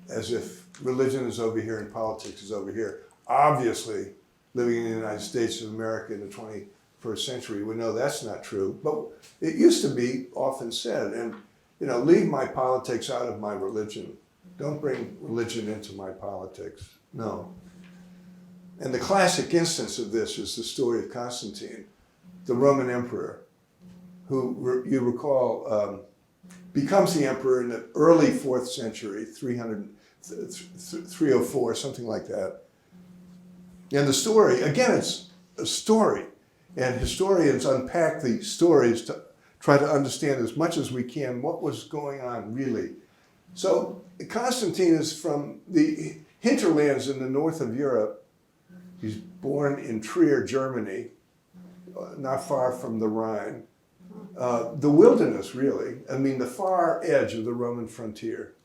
as if religion is over here and politics is over here. Obviously, living in the United States of America in the 21st century, we know that's not true. But it used to be often said, and leave my politics out of my religion. Don't bring religion into my politics. No. And the classic instance of this is the story of Constantine, the Roman emperor, who, you recall, becomes the emperor in the early 4th century, 304, something like that. And the story, again, it's a story, and historians unpack the stories to try to understand as much as we can what was going on really. So Constantine is from the hinterlands in the north of Europe. He's born in Trier, Germany, not far from the Rhine. The wilderness, really. I mean, the far edge of the Roman frontier.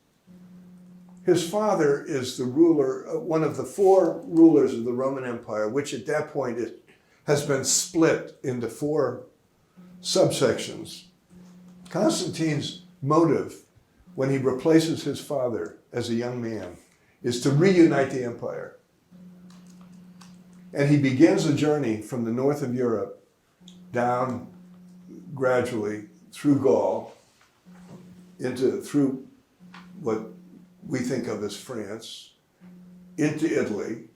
His father is the ruler, one of the 4 rulers of the Roman Empire, which at that point has been split into 4 subsections. Constantine's motive, when he replaces his father as a young man, is to reunite the empire. And he begins a journey from the north of Europe down gradually through Gaul, through what we think of as France, into Italy,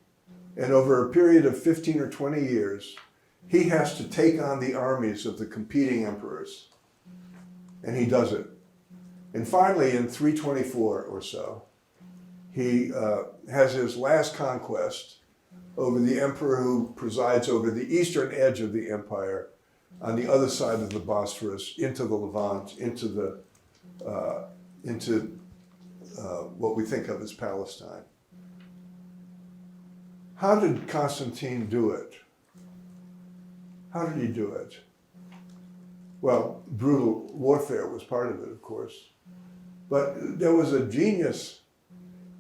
and over a period of 15 or 20 years, he has to take on the armies of the competing emperors. And he does it. And finally, in 324 or so, he has his last conquest over the emperor who presides over the eastern edge of the empire on the other side of the Bosphorus, into the Levant, into what we think of as Palestine. How did Constantine do it? How did he do it? Well, brutal warfare was part of it, of course. But there was a genius,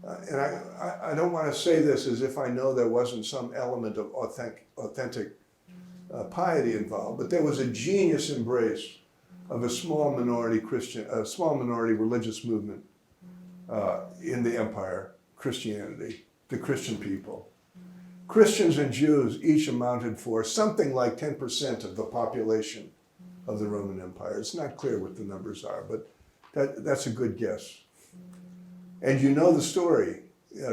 and I don't want to say this as if I know there wasn't some element of authentic piety involved, but there was a genius embrace of a small minority religious movement in the empire, Christianity, the Christian people. Christians and Jews each amounted for something like 10% of the population of the Roman Empire. It's not clear what the numbers are, but that's a good guess. And you know the story.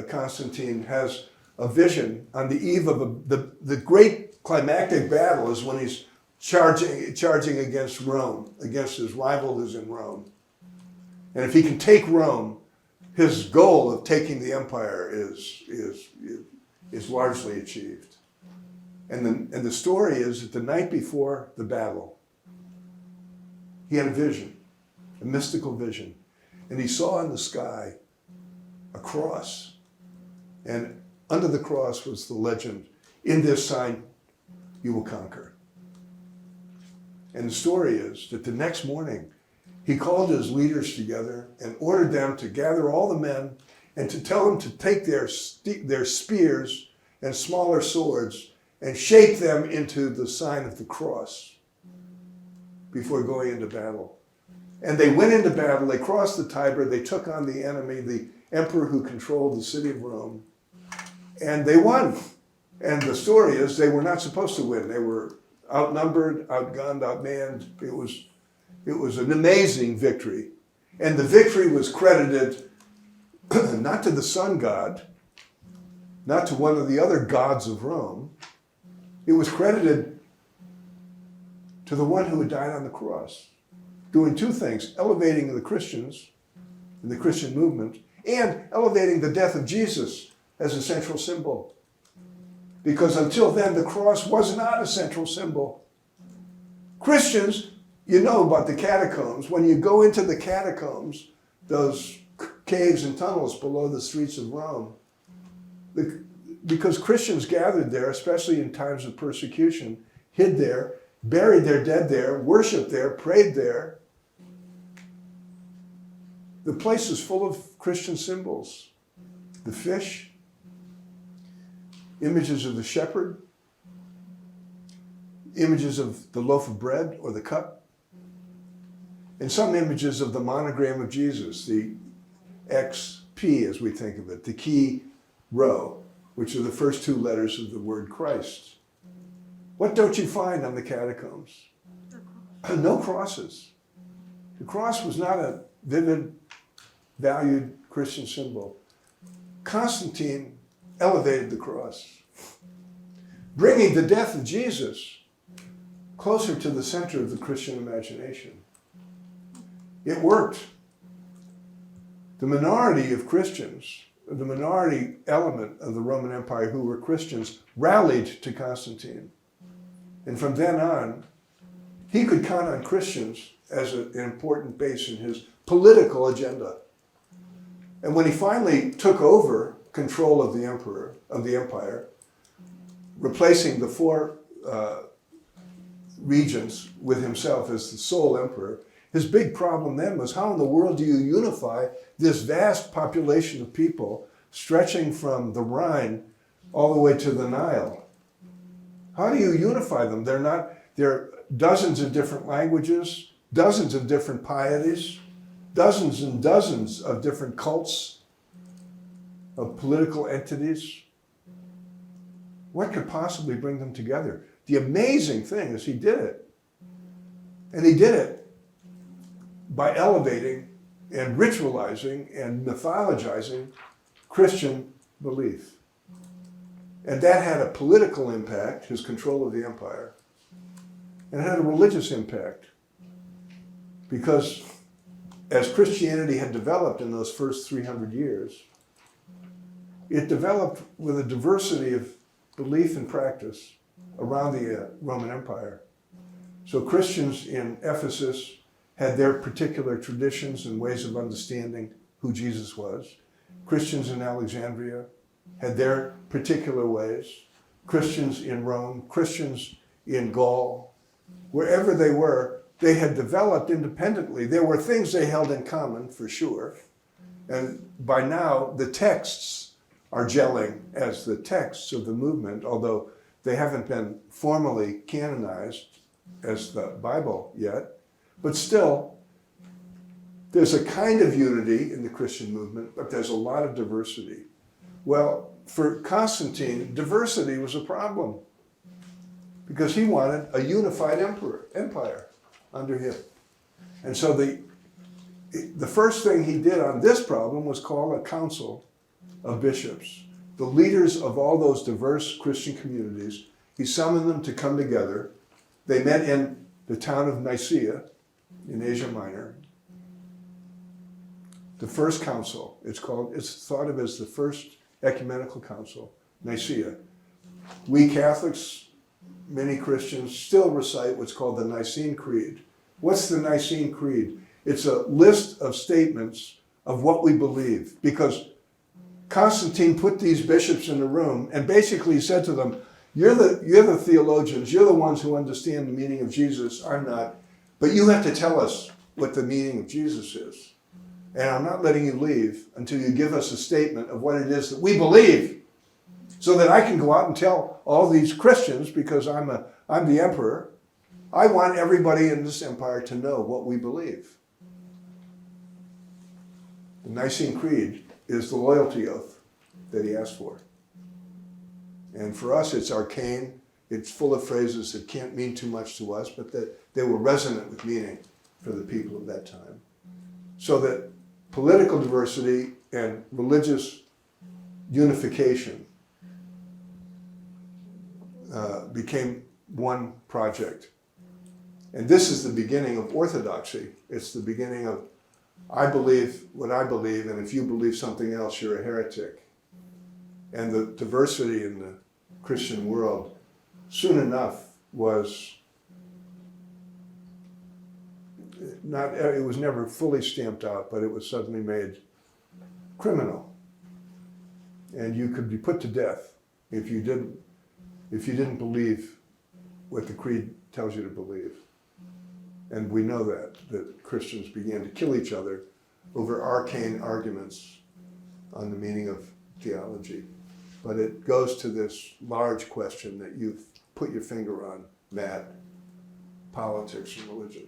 Constantine has a vision on the eve of the great climactic battle is when he's charging against Rome, against his rival who's in Rome. And if he can take Rome, his goal of taking the empire is largely achieved. And the story is that the night before the battle, he had a vision, a mystical vision. And he saw in the sky a cross. And under the cross was the legend, "In this sign you will conquer." And the story is that the next morning, he called his leaders together and ordered them to gather all the men and to tell them to take their spears and smaller swords and shape them into the sign of the cross before going into battle. And they went into battle, they crossed the Tiber, they took on the enemy, the emperor who controlled the city of Rome, and they won. And the story is they were not supposed to win. They were outnumbered, outgunned, outmanned. It was an amazing victory. And the victory was credited not to the sun god, not to one of the other gods of Rome. It was credited to the one who had died on the cross, doing two things: elevating the Christians and the Christian movement, and elevating the death of Jesus as a central symbol. Because until then, the cross was not a central symbol. Christians, you know about the catacombs. When you go into the catacombs, those caves and tunnels below the streets of Rome, because Christians gathered there, especially in times of persecution, hid there, buried their dead there, worshiped there, prayed there. The place is full of Christian symbols. The fish, images of the shepherd, images of the loaf of bread or the cup, and some images of the monogram of Jesus, the XP as we think of it, the key rho, which are the first two letters of the word Christ. What don't you find on the catacombs? No crosses. The cross was not a vivid, valued Christian symbol. Constantine elevated the cross, bringing the death of Jesus closer to the center of the Christian imagination. It worked. The minority of Christians, the minority element of the Roman Empire who were Christians, rallied to Constantine. And from then on, he could count on Christians as an important base in his political agenda. And when he finally took over control of the empire, replacing the four regions with himself as the sole emperor, his big problem then was, how in the world do you unify this vast population of people stretching from the Rhine all the way to the Nile? How do you unify them? There are dozens of different languages, dozens of different pieties, dozens and dozens of different cults, of political entities. What could possibly bring them together? The amazing thing is he did it. And he did it by elevating and ritualizing and mythologizing Christian belief. And that had a political impact, his control of the empire, and it had a religious impact. Because as Christianity had developed in those first 300 years, it developed with a diversity of belief and practice around the Roman Empire. So Christians in Ephesus had their particular traditions and ways of understanding who Jesus was. Christians in Alexandria, had their particular ways. Christians in Rome, Christians in Gaul, wherever they were, they had developed independently. There were things they held in common, for sure. And by now, the texts are gelling as the texts of the movement, although they haven't been formally canonized as the Bible yet. But still, there's a kind of unity in the Christian movement, but there's a lot of diversity. Well, for Constantine, diversity was a problem because he wanted a unified empire under him. And so the first thing he did on this problem was call a council of bishops, the leaders of all those diverse Christian communities. He summoned them to come together. They met in the town of Nicaea in Asia Minor. The first council, it's thought of as the first ecumenical council, Nicaea. We Catholics, many Christians, still recite what's called the Nicene Creed. What's the Nicene Creed? It's a list of statements of what we believe, because Constantine put these bishops in a room and basically said to them, you're the theologians, you're the ones who understand the meaning of Jesus, I'm not, but you have to tell us what the meaning of Jesus is. And I'm not letting you leave until you give us a statement of what it is that we believe, so that I can go out and tell all these Christians, because I'm the emperor. I want everybody in this empire to know what we believe. The Nicene Creed is the loyalty oath that he asked for. And for us, it's arcane. It's full of phrases that can't mean too much to us, but that they were resonant with meaning for the people of that time. So that political diversity and religious unification became one project. And this is the beginning of orthodoxy. It's the beginning of, I believe what I believe, and if you believe something else, you're a heretic. And the diversity in the Christian world, soon enough, was not, it was never fully stamped out, but it was suddenly made criminal. And you could be put to death if you didn't believe what the creed tells you to believe. And we know that Christians began to kill each other over arcane arguments on the meaning of theology. But it goes to this large question that you've put your finger on, Matt, politics and religion.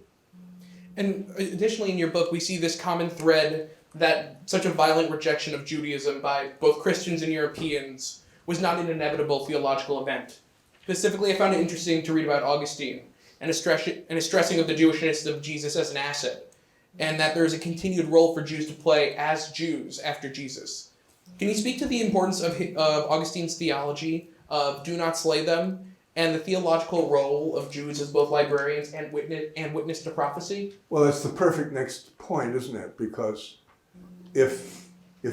And additionally, in your book, we see this common thread that such a violent rejection of Judaism by both Christians and Europeans was not an inevitable theological event. Specifically, I found it interesting to read about Augustine and a stressing of the Jewishness of Jesus as an asset, and that there is a continued role for Jews to play as Jews after Jesus. Can you speak to the importance of Augustine's theology of do not slay them, and the theological role of Jews as both librarians and witness to prophecy? Well, it's the perfect next point, isn't it? Because if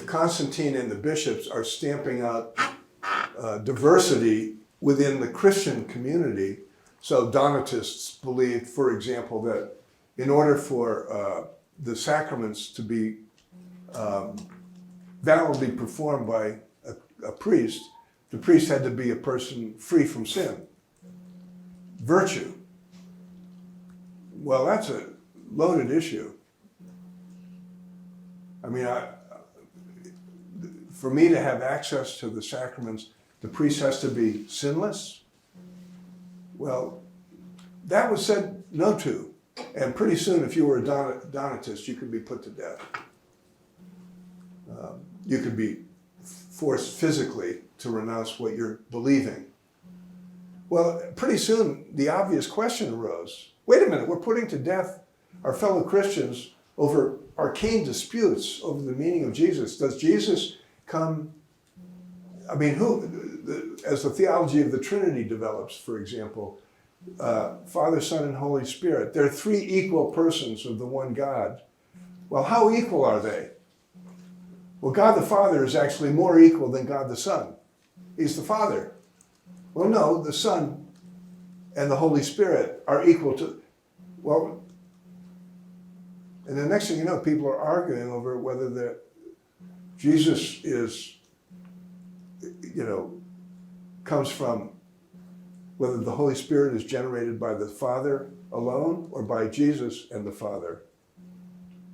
Constantine and the bishops are stamping out diversity within the Christian community, so Donatists believed, for example, that in order for the sacraments to be validly performed by a priest, the priest had to be a person free from sin. Virtue. Well, that's a loaded issue. I mean, for me to have access to the sacraments, the priest has to be sinless. Well, that was said no to. And pretty soon, if you were a Donatist, you could be put to death. You could be forced physically to renounce what you're believing. Well, pretty soon, the obvious question arose. Wait a minute, we're putting to death our fellow Christians over arcane disputes over the meaning of Jesus. Does Jesus come, I mean, as the theology of the Trinity develops, for example, Father, Son, and Holy Spirit, they're three equal persons of the one God. Well, how equal are they? Well, God the Father is actually more equal than God the Son. He's the Father. Well, no, the Son and the Holy Spirit are equal to, well, and the next thing you know, people are arguing over whether Jesus is comes from whether the Holy Spirit is generated by the Father alone or by Jesus and the Father.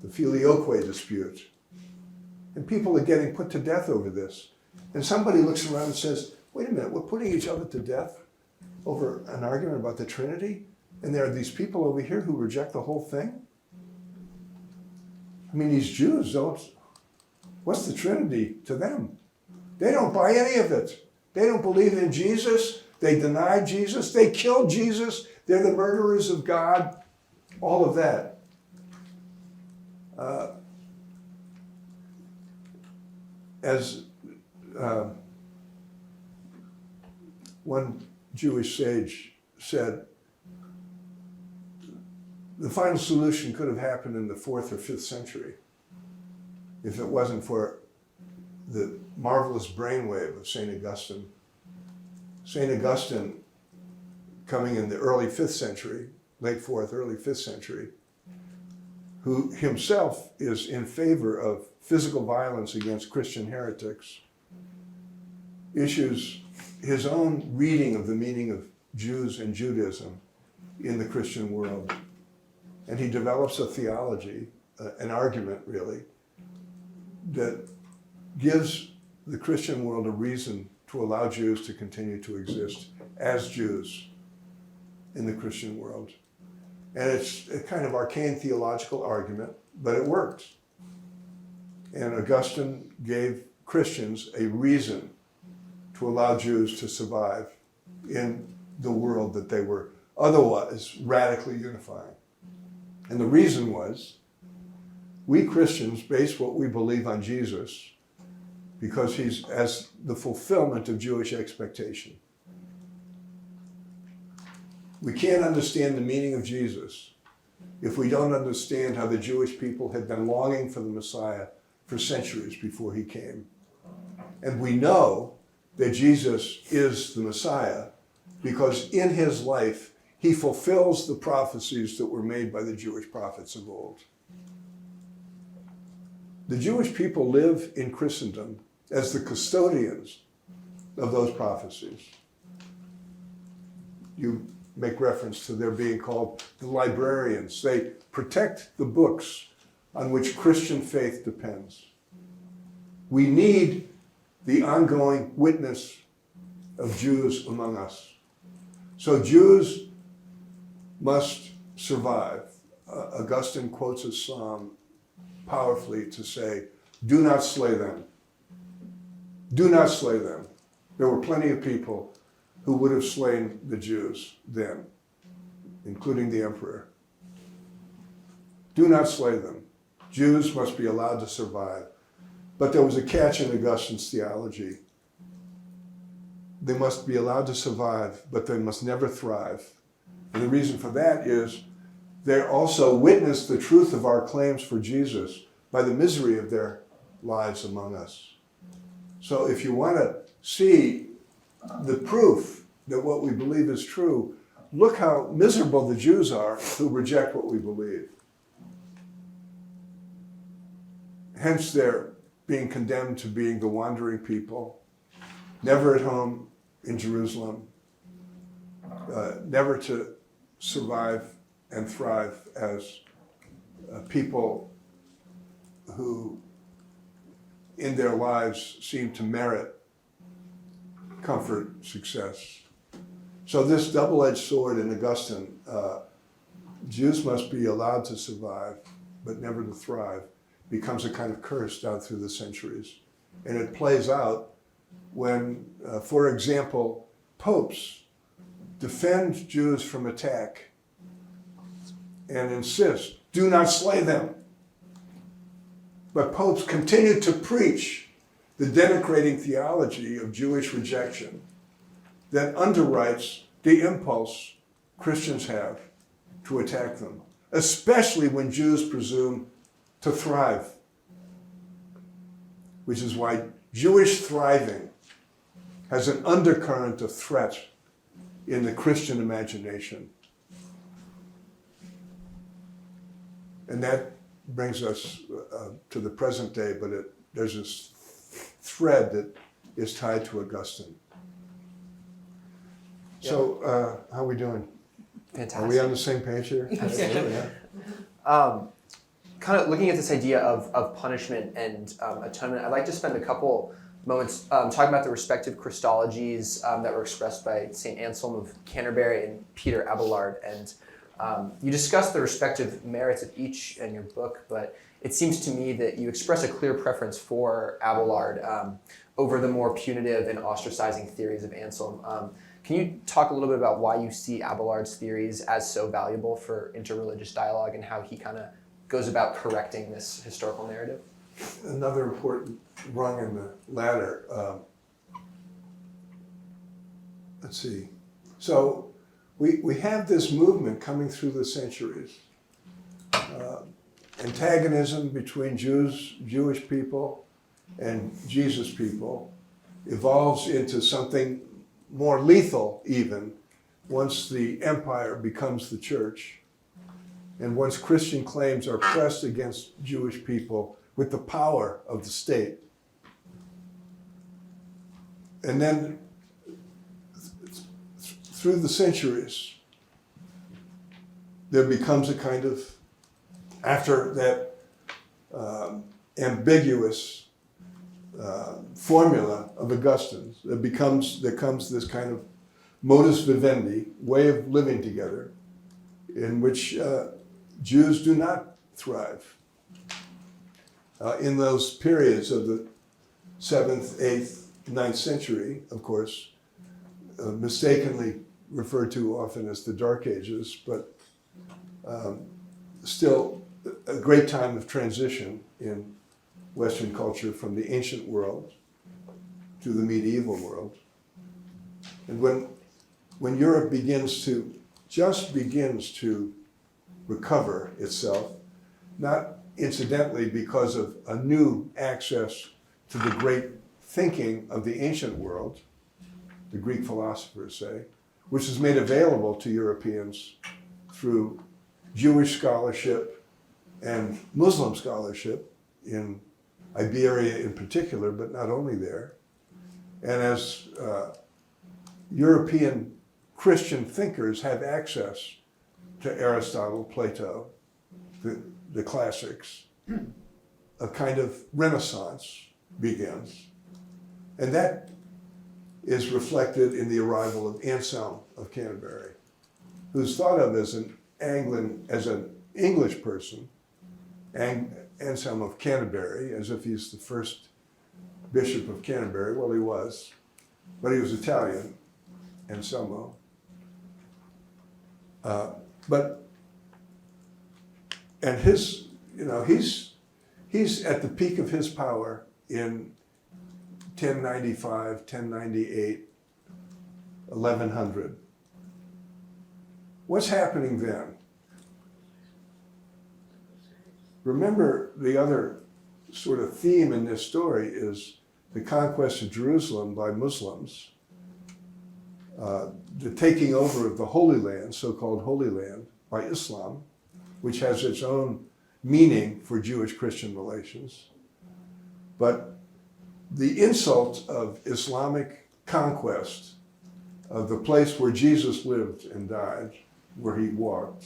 The filioque dispute. And people are getting put to death over this. And somebody looks around and says, wait a minute, we're putting each other to death over an argument about the Trinity? And there are these people over here who reject the whole thing? I mean, these Jews don't, what's the Trinity to them? They don't buy any of it. They don't believe in Jesus. They deny Jesus. They killed Jesus. They're the murderers of God. All of that. One Jewish sage said, the final solution could have happened in the 4th or 5th century if it wasn't for the marvelous brainwave of St. Augustine. St. Augustine, coming in the early 5th century, late 4th, early 5th century, who himself is in favor of physical violence against Christian heretics, issues his own reading of the meaning of Jews and Judaism in the Christian world. And he develops a theology, an argument really, that gives the Christian world a reason to allow Jews to continue to exist as Jews in the Christian world. And it's a kind of arcane theological argument, but it works. And Augustine gave Christians a reason to allow Jews to survive in the world that they were otherwise radically unifying. And the reason was, we Christians base what we believe on Jesus because he's as the fulfillment of Jewish expectation. We can't understand the meaning of Jesus if we don't understand how the Jewish people had been longing for the Messiah for centuries before he came. And we know that Jesus is the Messiah because in his life, he fulfills the prophecies that were made by the Jewish prophets of old. The Jewish people live in Christendom as the custodians of those prophecies. You make reference to their being called the librarians. They protect the books on which Christian faith depends. We need the ongoing witness of Jews among us. So Jews must survive. Augustine quotes a psalm powerfully to say, do not slay them. Do not slay them. There were plenty of people who would have slain the Jews then, including the emperor. Do not slay them. Jews must be allowed to survive. But there was a catch in Augustine's theology. They must be allowed to survive, but they must never thrive. And the reason for that is they also witness the truth of our claims for Jesus by the misery of their lives among us. So if you want to see the proof that what we believe is true, look how miserable the Jews are who reject what we believe. Hence they're being condemned to being the wandering people, never at home in Jerusalem, never to survive and thrive as people who in their lives seem to merit comfort, success. So this double-edged sword in Augustine, Jews must be allowed to survive, but never to thrive, becomes a kind of curse down through the centuries. And it plays out when, for example, popes defend Jews from attack and insist, do not slay them. But popes continue to preach the denigrating theology of Jewish rejection that underwrites the impulse Christians have to attack them, especially when Jews presume to thrive, which is why Jewish thriving has an undercurrent of threat in the Christian imagination. And that brings us to the present day, but there's this thread that is tied to Augustine. So, how are we doing? Fantastic. Are we on the same page here? Absolutely. Yeah. Kind of looking at this idea of punishment and atonement, I'd like to spend a couple moments talking about the respective Christologies that were expressed by St. Anselm of Canterbury and Peter Abelard. And you discuss the respective merits of each in your book, but it seems to me that you express a clear preference for Abelard over the more punitive and ostracizing theories of Anselm. Can you talk a little bit about why you see Abelard's theories as so valuable for interreligious dialogue and how he kind of goes about correcting this historical narrative? Another important rung in the ladder. Let's see. So we have this movement coming through the centuries. Antagonism between Jewish people and Jesus people evolves into something more lethal even once the empire becomes the church and once Christian claims are pressed against Jewish people with the power of the state. And then through the centuries, there becomes a kind of, after that ambiguous formula of Augustine's, there comes this kind of modus vivendi, way of living together, in which Jews do not thrive. In those periods of the 7th, 8th, 9th century, of course, mistakenly referred to often as the Dark Ages, but still a great time of transition in Western culture from the ancient world to the medieval world. And when Europe begins to recover itself, not incidentally because of a new access to the great thinking of the ancient world, the Greek philosophers say, which is made available to Europeans through Jewish scholarship and Muslim scholarship in Iberia in particular, but not only there. And as European Christian thinkers have access to Aristotle, Plato, the classics, a kind of renaissance begins. And that is reflected in the arrival of Anselm of Canterbury, who's thought of as an English person, Anselm of Canterbury, as if he's the first bishop of Canterbury. Well, he was, but he was Italian, Anselmo. And he's at the peak of his power in 1095, 1098, 1100. What's happening then? Remember, the other sort of theme in this story is the conquest of Jerusalem by Muslims, the taking over of the Holy Land, so-called Holy Land, by Islam, which has its own meaning for Jewish-Christian relations. But the insult of Islamic conquest of the place where Jesus lived and died, where he walked,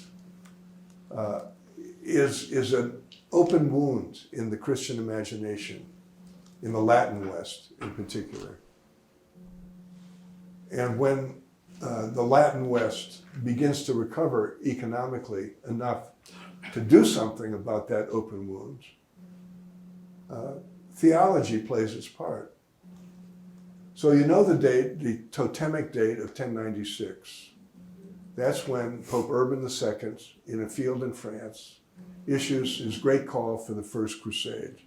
is an open wound in the Christian imagination, in the Latin West in particular. And when the Latin West begins to recover economically enough to do something about that open wound, theology plays its part. So you know the date, the totemic date of 1096. That's when Pope Urban II, in a field in France, issues his great call for the First Crusade,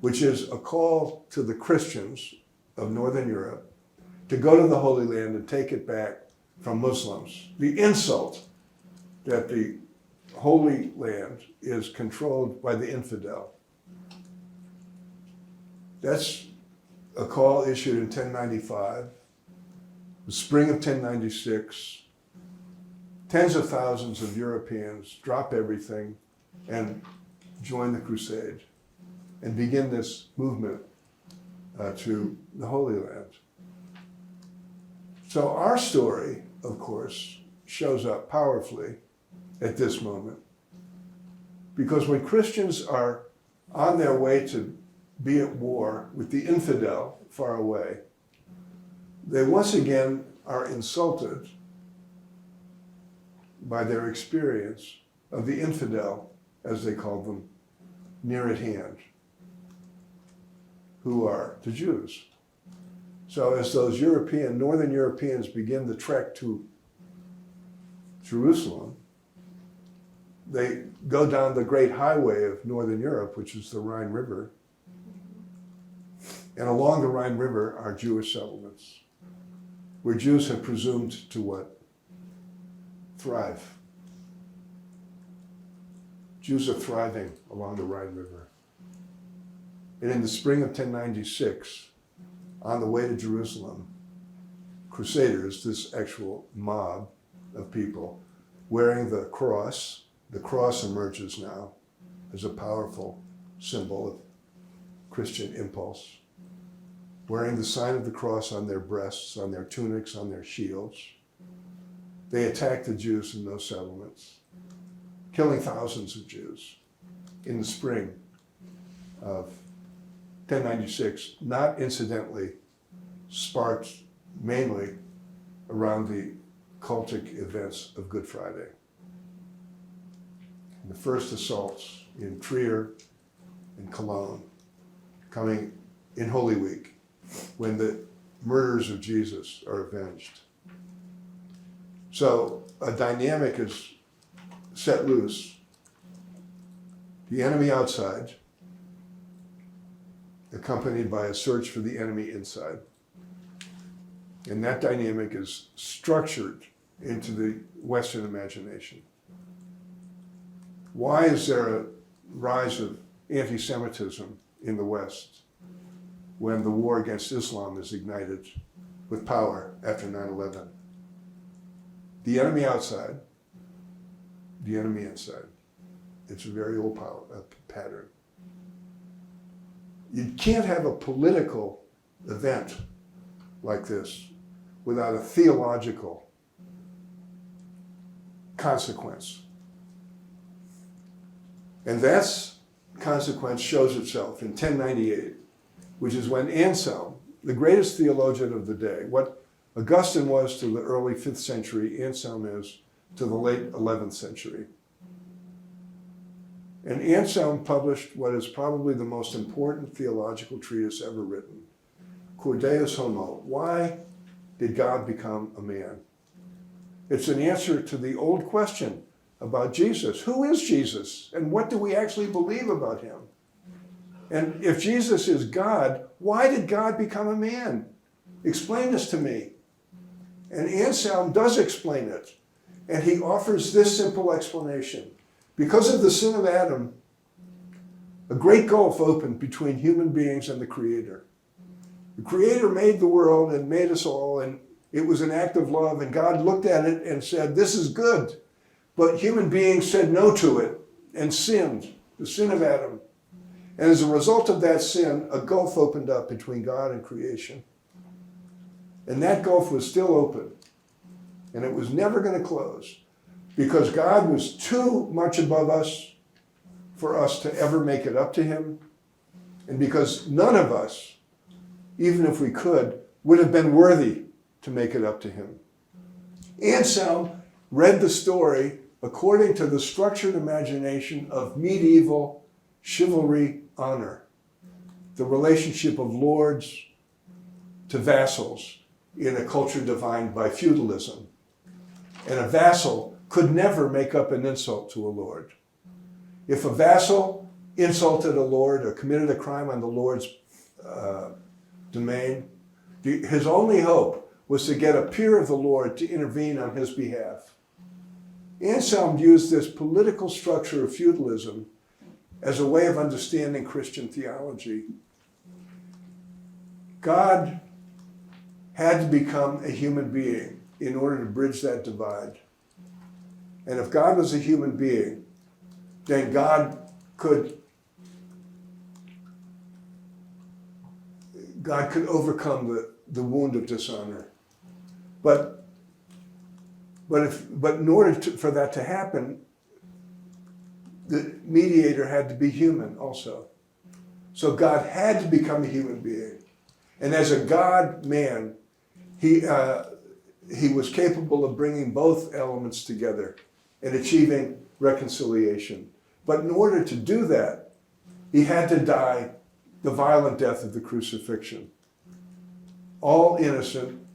which is a call to the Christians of Northern Europe to go to the Holy Land and take it back from Muslims. The insult that the Holy Land is controlled by the infidel. That's a call issued in 1095. The spring of 1096, tens of thousands of Europeans drop everything and join the crusade and begin this movement to the Holy Land. So our story, of course, shows up powerfully at this moment, because when Christians are on their way to be at war with the infidel far away, they once again are insulted by their experience of the infidel, as they called them, near at hand, who are the Jews. So as those Northern Europeans begin the trek to Jerusalem, they go down the great highway of Northern Europe, which is the Rhine River. And along the Rhine River are Jewish settlements, where Jews have presumed to what? Thrive. Jews are thriving along the Rhine River. And in the spring of 1096, on the way to Jerusalem, Crusaders, this actual mob of people, wearing the cross emerges now as a powerful symbol of Christian impulse, wearing the sign of the cross on their breasts, on their tunics, on their shields. They attack the Jews in those settlements, killing thousands of Jews in the spring of 1096, not incidentally sparked mainly around the cultic events of Good Friday. The first assaults in Trier and Cologne, coming in Holy Week, when the murders of Jesus are avenged. So a dynamic is set loose. The enemy outside, accompanied by a search for the enemy inside. And that dynamic is structured into the Western imagination. Why is there a rise of anti-Semitism in the West when the war against Islam is ignited with power after 9/11? The enemy outside, the enemy inside. It's a very old pattern. You can't have a political event like this without a theological consequence. And that consequence shows itself in 1098, which is when Anselm, the greatest theologian of the day, what Augustine was to the early 5th century, Anselm is to the late 11th century. And Anselm published what is probably the most important theological treatise ever written, Cur Deus Homo. Why did God become a man? It's an answer to the old question about Jesus. Who is Jesus? And what do we actually believe about him? And if Jesus is God, why did God become a man? Explain this to me. And Anselm does explain it. And he offers this simple explanation. Because of the sin of Adam, a great gulf opened between human beings and the Creator. The Creator made the world and made us all, and it was an act of love, and God looked at it and said, this is good. But human beings said no to it and sinned, the sin of Adam. And as a result of that sin, a gulf opened up between God and creation. And that gulf was still open, and it was never going to close, because God was too much above us for us to ever make it up to him, and because none of us, even if we could, would have been worthy to make it up to him. Anselm read the story according to the structured imagination of medieval chivalry honor, the relationship of lords to vassals in a culture defined by feudalism. And a vassal could never make up an insult to a lord. If a vassal insulted a lord or committed a crime on the lord's domain, his only hope was to get a peer of the Lord to intervene on his behalf. Anselm used this political structure of feudalism as a way of understanding Christian theology. God had to become a human being in order to bridge that divide. And if God was a human being, then God could overcome the wound of dishonor. But in order for that to happen, the mediator had to be human also. So God had to become a human being. And as a God-man, he was capable of bringing both elements together and achieving reconciliation. But in order to do that, he had to die the violent death of the crucifixion. All innocent,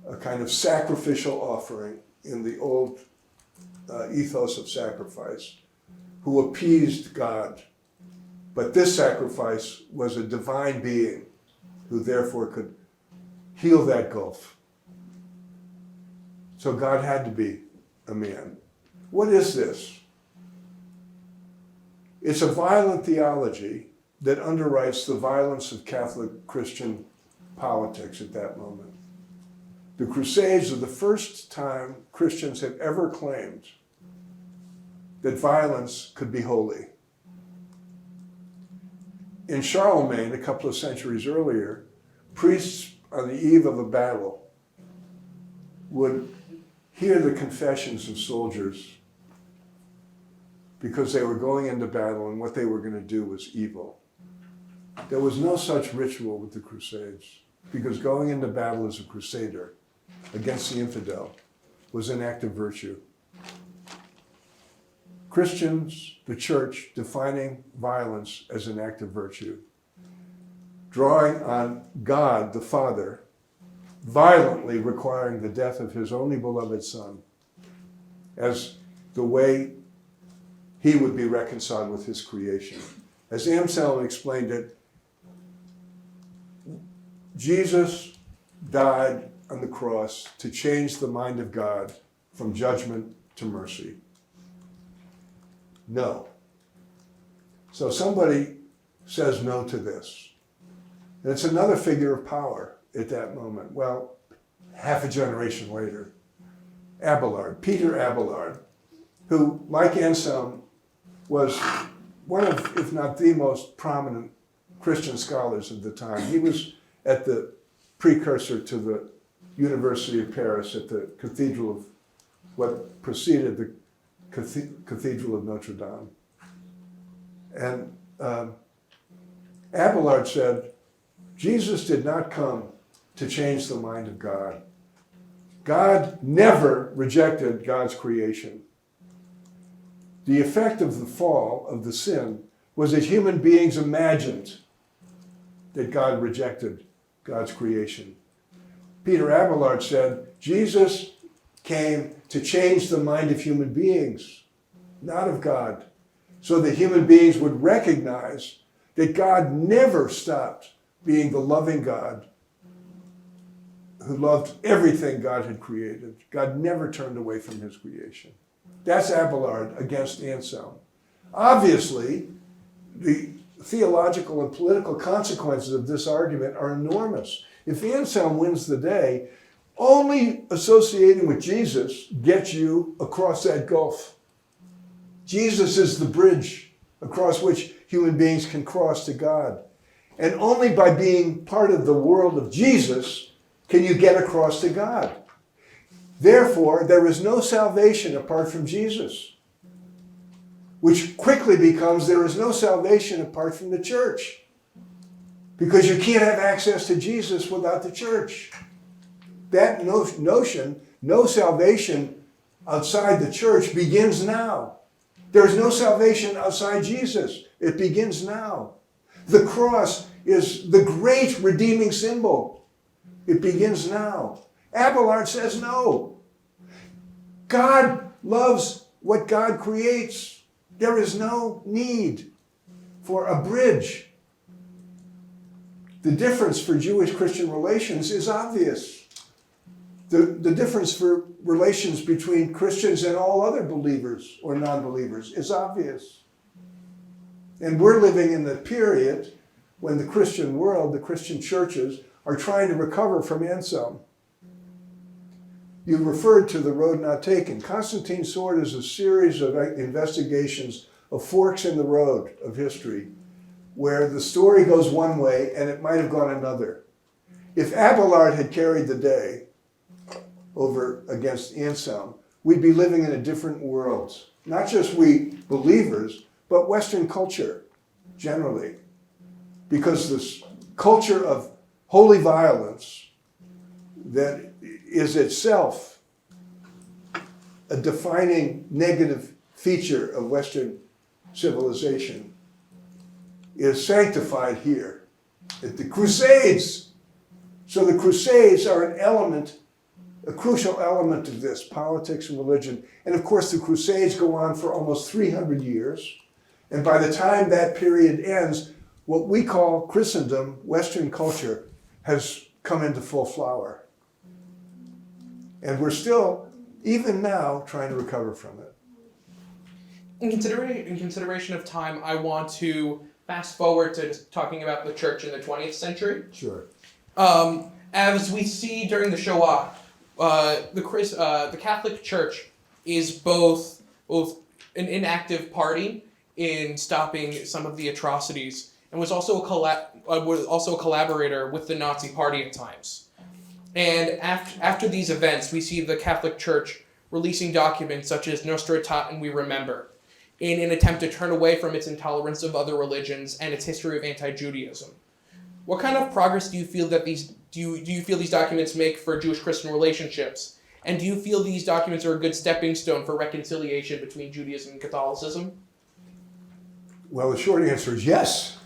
a kind of sacrificial offering in the old ethos of sacrifice, who appeased God. But this sacrifice was a divine being who therefore could heal that gulf. So God had to be a man. What is this? It's a violent theology that underwrites the violence of Catholic Christian politics at that moment. The Crusades are the first time Christians have ever claimed that violence could be holy. In Charlemagne, a couple of centuries earlier, priests on the eve of a battle would hear the confessions of soldiers because they were going into battle and what they were going to do was evil. There was no such ritual with the Crusades because going into battle as a crusader against the infidel was an act of virtue. Christians, the church, defining violence as an act of virtue, drawing on God the Father, violently requiring the death of his only beloved Son as the way he would be reconciled with his creation. As Anselm explained it, Jesus died on the cross to change the mind of God from judgment to mercy. No. So somebody says no to this. And it's another figure of power at that moment. Well, half a generation later, Abelard, Peter Abelard, who, like Anselm, was one of, if not the most prominent Christian scholars of the time. He was at the precursor to the University of Paris at the Cathedral of what preceded the Cathedral of Notre Dame. And Abelard said, Jesus did not come to change the mind of God. God never rejected God's creation. The effect of the fall, of the sin, was that human beings imagined that God rejected God's creation. Peter Abelard said, Jesus came to change the mind of human beings, not of God, so that human beings would recognize that God never stopped being the loving God who loved everything God had created. God never turned away from his creation. That's Abelard against Anselm. Obviously, the theological and political consequences of this argument are enormous. If Anselm wins the day, only associating with Jesus gets you across that gulf. Jesus is the bridge across which human beings can cross to God. And only by being part of the world of Jesus can you get across to God. Therefore, there is no salvation apart from Jesus, which quickly becomes there is no salvation apart from the church, because you can't have access to Jesus without the church. That notion, no salvation outside the church, begins now. There is no salvation outside Jesus. It begins now. The cross is the great redeeming symbol. It begins now. Abelard says no. God loves what God creates. There is no need for a bridge. The difference for Jewish-Christian relations is obvious. The difference for relations between Christians and all other believers or non-believers is obvious. And we're living in the period when the Christian world, the Christian churches, are trying to recover from Anselm. You referred to The Road Not Taken. Constantine's Sword is a series of investigations of forks in the road of history where the story goes one way and it might have gone another. If Abelard had carried the day over against Anselm, we'd be living in a different world. Not just we believers, but Western culture generally. Because this culture of holy violence that is itself a defining negative feature of Western civilization is sanctified here at the Crusades. So the Crusades are an element, a crucial element of this, politics and religion. And of course the Crusades go on for almost 300 years. And by the time that period ends, what we call Christendom, Western culture, has come into full flower. And we're still, even now, trying to recover from it. In consideration of time, I want to fast forward to talking about the church in the 20th century. Sure. As we see during the Shoah, the Catholic Church is both an inactive party in stopping some of the atrocities, and was also a collaborator with the Nazi Party at times. And after these events, we see the Catholic Church releasing documents such as Nostra Aetate and We Remember, in an attempt to turn away from its intolerance of other religions and its history of anti-Judaism. What kind of progress do you feel that these documents make for Jewish-Christian relationships? And do you feel these documents are a good stepping stone for reconciliation between Judaism and Catholicism? Well, the short answer is yes.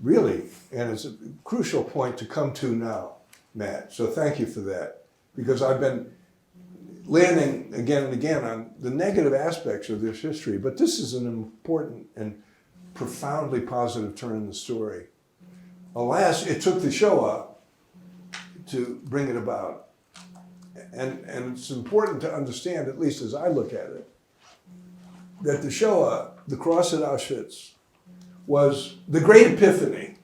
Really. And it's a crucial point to come to now, Matt. So thank you for that. Because I've been landing again and again on the negative aspects of this history. But this is an important and profoundly positive turn in the story. Alas, it took the Shoah to bring it about. And it's important to understand, at least as I look at it, that the Shoah, the cross at Auschwitz, was the great epiphany.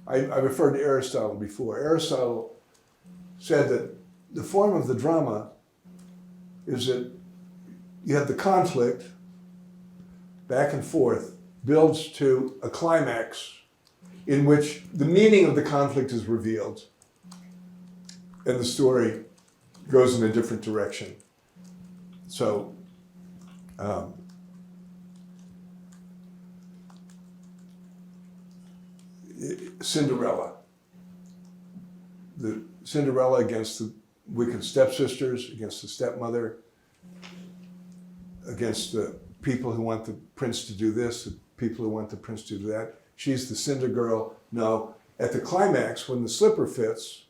I referred to Aristotle before. Aristotle said that the form of the drama is that you have the conflict, back and forth, builds to a climax in which the meaning of the conflict is revealed and the story goes in a different direction. So, Cinderella. The Cinderella against the wicked stepsisters, against the stepmother, against the people who want the prince to do this, the people who want the prince to do that. She's the cinder girl. No, at the climax, when the slipper fits,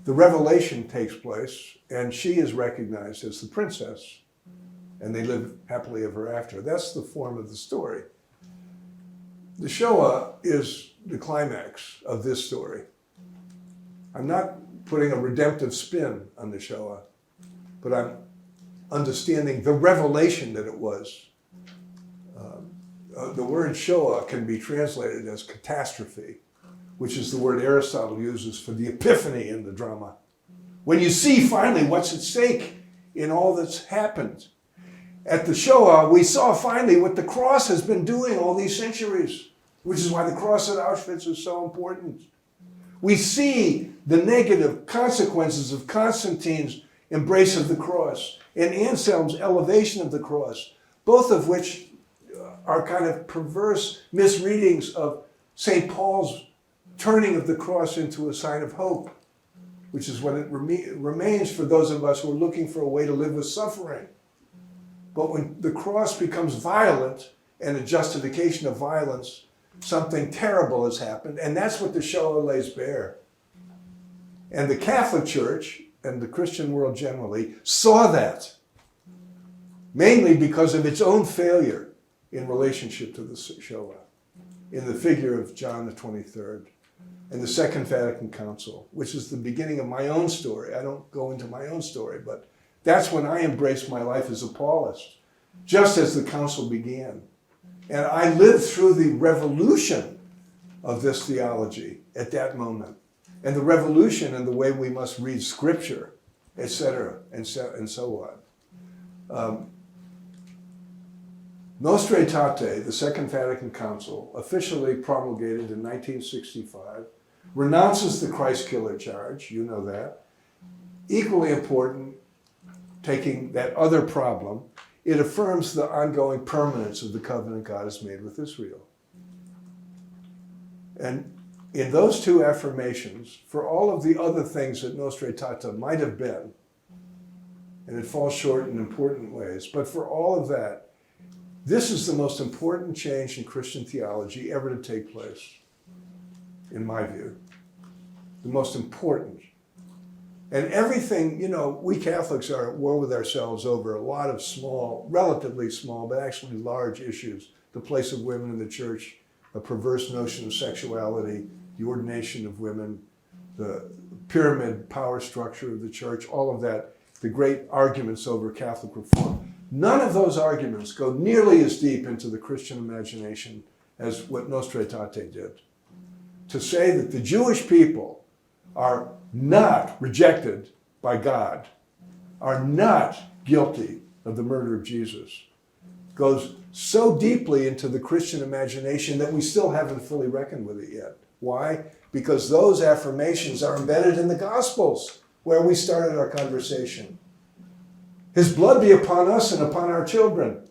the revelation takes place, and she is recognized as the princess, and they live happily ever after. That's the form of the story. The Shoah is the climax of this story. I'm not putting a redemptive spin on the Shoah, but I'm understanding the revelation that it was. The word Shoah can be translated as catastrophe, which is the word Aristotle uses for the epiphany in the drama. When you see finally what's at stake in all that's happened. At the Shoah, we saw finally what the cross has been doing all these centuries, which is why the cross at Auschwitz is so important. We see the negative consequences of Constantine's embrace of the cross and Anselm's elevation of the cross, both of which are kind of perverse misreadings of St. Paul's turning of the cross into a sign of hope, which is what it remains for those of us who are looking for a way to live with suffering. But when the cross becomes violent and a justification of violence, something terrible has happened, and that's what the Shoah lays bare. And the Catholic Church and the Christian world generally saw that, mainly because of its own failure in relationship to the Shoah, in the figure of John the 23rd and the Second Vatican Council, which is the beginning of my own story. I don't go into my own story, but that's when I embraced my life as a Paulist, just as the council began. And I lived through the revolution of this theology at that moment, and the revolution in the way we must read Scripture, etc., and so on. Nostra Aetate, the Second Vatican Council, officially promulgated in 1965, renounces the Christ killer charge, you know that. Equally important, taking that other problem, it affirms the ongoing permanence of the covenant God has made with Israel. And in those two affirmations, for all of the other things that Nostra Aetate might have been, and it falls short in important ways, but for all of that, this is the most important change in Christian theology ever to take place, in my view. The most important. And everything, we Catholics are at war with ourselves over a lot of small, relatively small, but actually large issues. The place of women in the church, a perverse notion of sexuality, the ordination of women, the pyramid power structure of the church, all of that, the great arguments over Catholic reform. None of those arguments go nearly as deep into the Christian imagination as what Nostra Aetate did. To say that the Jewish people are not rejected by God, are not guilty of the murder of Jesus, goes so deeply into the Christian imagination that we still haven't fully reckoned with it yet. Why? Because those affirmations are embedded in the Gospels, where we started our conversation. His blood be upon us and upon our children.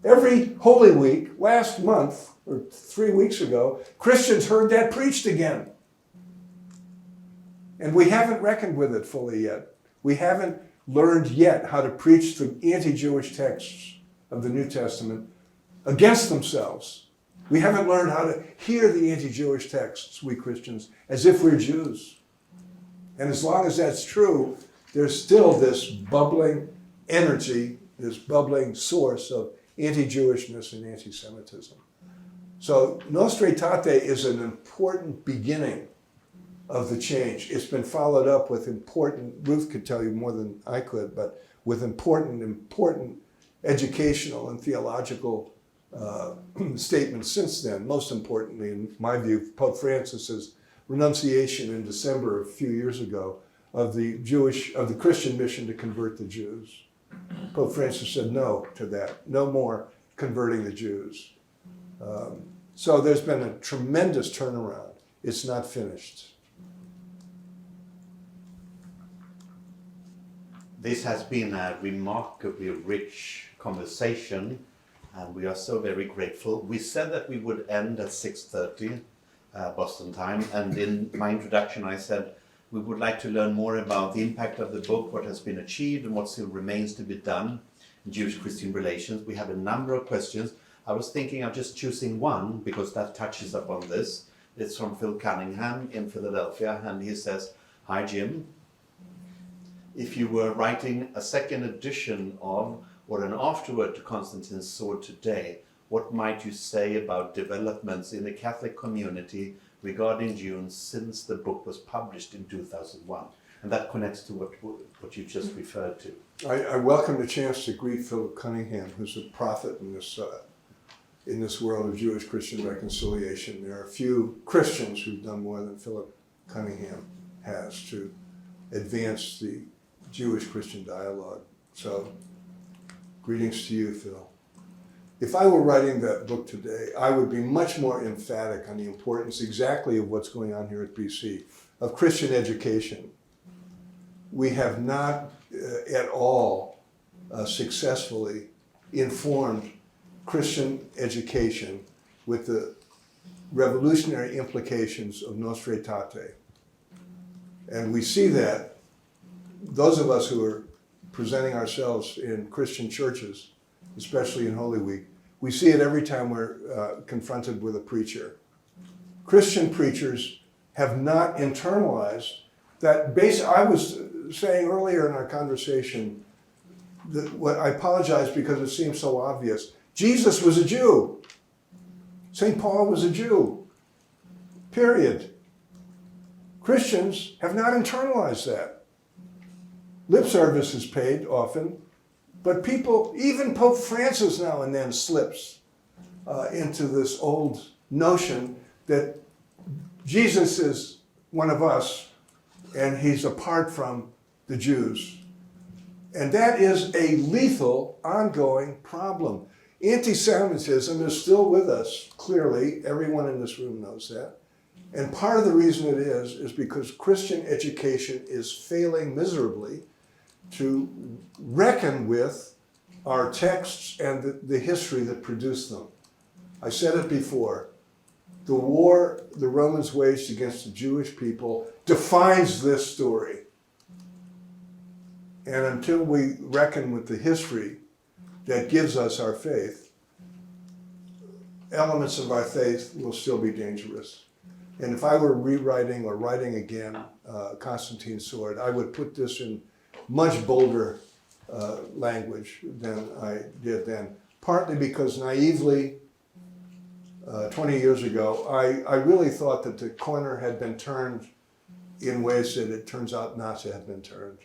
Every Holy Week, last month, or 3 weeks ago, Christians heard that preached again. And we haven't reckoned with it fully yet. We haven't learned yet how to preach the anti-Jewish texts of the New Testament against themselves. We haven't learned how to hear the anti-Jewish texts, we Christians, as if we're Jews. And as long as that's true, there's still this bubbling energy, this bubbling source of anti-Jewishness and anti-Semitism. So Nostra Aetate is an important beginning of the change. It's been followed up with important, Ruth could tell you more than I could, but with important educational and theological statements since then. Most importantly, in my view, Pope Francis's renunciation in December a few years ago of the Christian mission to convert the Jews. Pope Francis said no to that, no more converting the Jews. So there's been a tremendous turnaround. It's not finished. This has been a remarkably rich conversation, and we are so very grateful. We said that we would end at 6:30 Boston time, and in my introduction I said we would like to learn more about the impact of the book, what has been achieved and what still remains to be done in Jewish-Christian relations. We have a number of questions. I was thinking of just choosing one because that touches upon this. It's from Phil Cunningham in Philadelphia, and he says, "Hi Jim, if you were writing a second edition of or an afterword to Constantine's sword today, what might you say about developments in the Catholic community regarding Jews since the book was published in 2001? And that connects to what you just referred to. I welcome the chance to greet Philip Cunningham, who's a prophet in this world of Jewish-Christian reconciliation. There are a few Christians who've done more than Philip Cunningham has to advance the Jewish-Christian dialogue. So, greetings to you, Phil. If I were writing that book today, I would be much more emphatic on the importance exactly of what's going on here at BC, of Christian education. We have not at all successfully informed Christian education with the revolutionary implications of Nostra Aetate. And we see that, those of us who are presenting ourselves in Christian churches, especially in Holy Week, we see it every time we're confronted with a preacher. Christian preachers have not internalized that I was saying earlier in our conversation, that I apologize because it seems so obvious. Jesus was a Jew. St. Paul was a Jew. Period. Christians have not internalized that. Lip service is paid often, but people, even Pope Francis now and then slips into this old notion that Jesus is one of us and he's apart from the Jews. And that is a lethal, ongoing problem. Anti-Semitism is still with us, clearly. Everyone in this room knows that. And part of the reason it is because Christian education is failing miserably to reckon with our texts and the history that produced them. I said it before. The war the Romans waged against the Jewish people defines this story. And until we reckon with the history that gives us our faith, elements of our faith will still be dangerous. And if I were rewriting or writing again Constantine's Sword, I would put this in much bolder language than I did then. Partly because naively, 20 years ago, I really thought that the corner had been turned in ways that it turns out not to have been turned.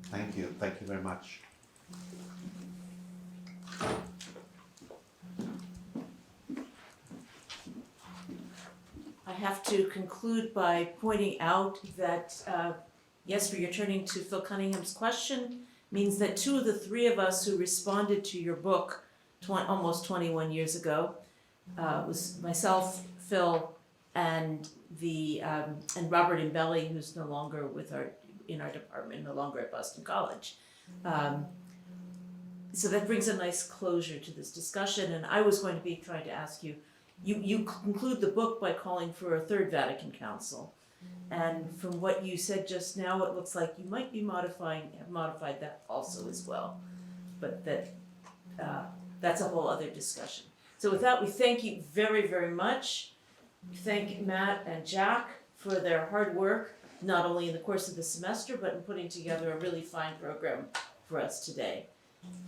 Thank you very much. I have to conclude by pointing out that, yes, you're turning to Phil Cunningham's question, means that 2 of the 3 of us who responded to your book almost 21 years ago was myself, Phil, and Robert Imbelli, who's no longer in our department, no longer at Boston College. So that brings a nice closure to this discussion, and I was going to be trying to ask you, you conclude the book by calling for a third Vatican Council. And from what you said just now, it looks like you might be have modified that also as well. But that's a whole other discussion. So with that, we thank you very, very much. We thank Matt and Jack for their hard work, not only in the course of the semester, but in putting together a really fine program for us today.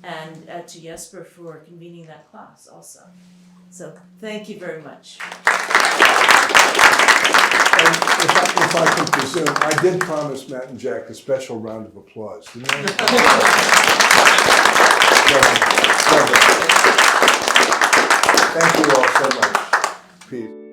And to Jesper for convening that class also. So thank you very much. And if I could presume, I did promise Matt and Jack a special round of applause. Didn't I? Thank you all so much. Peace.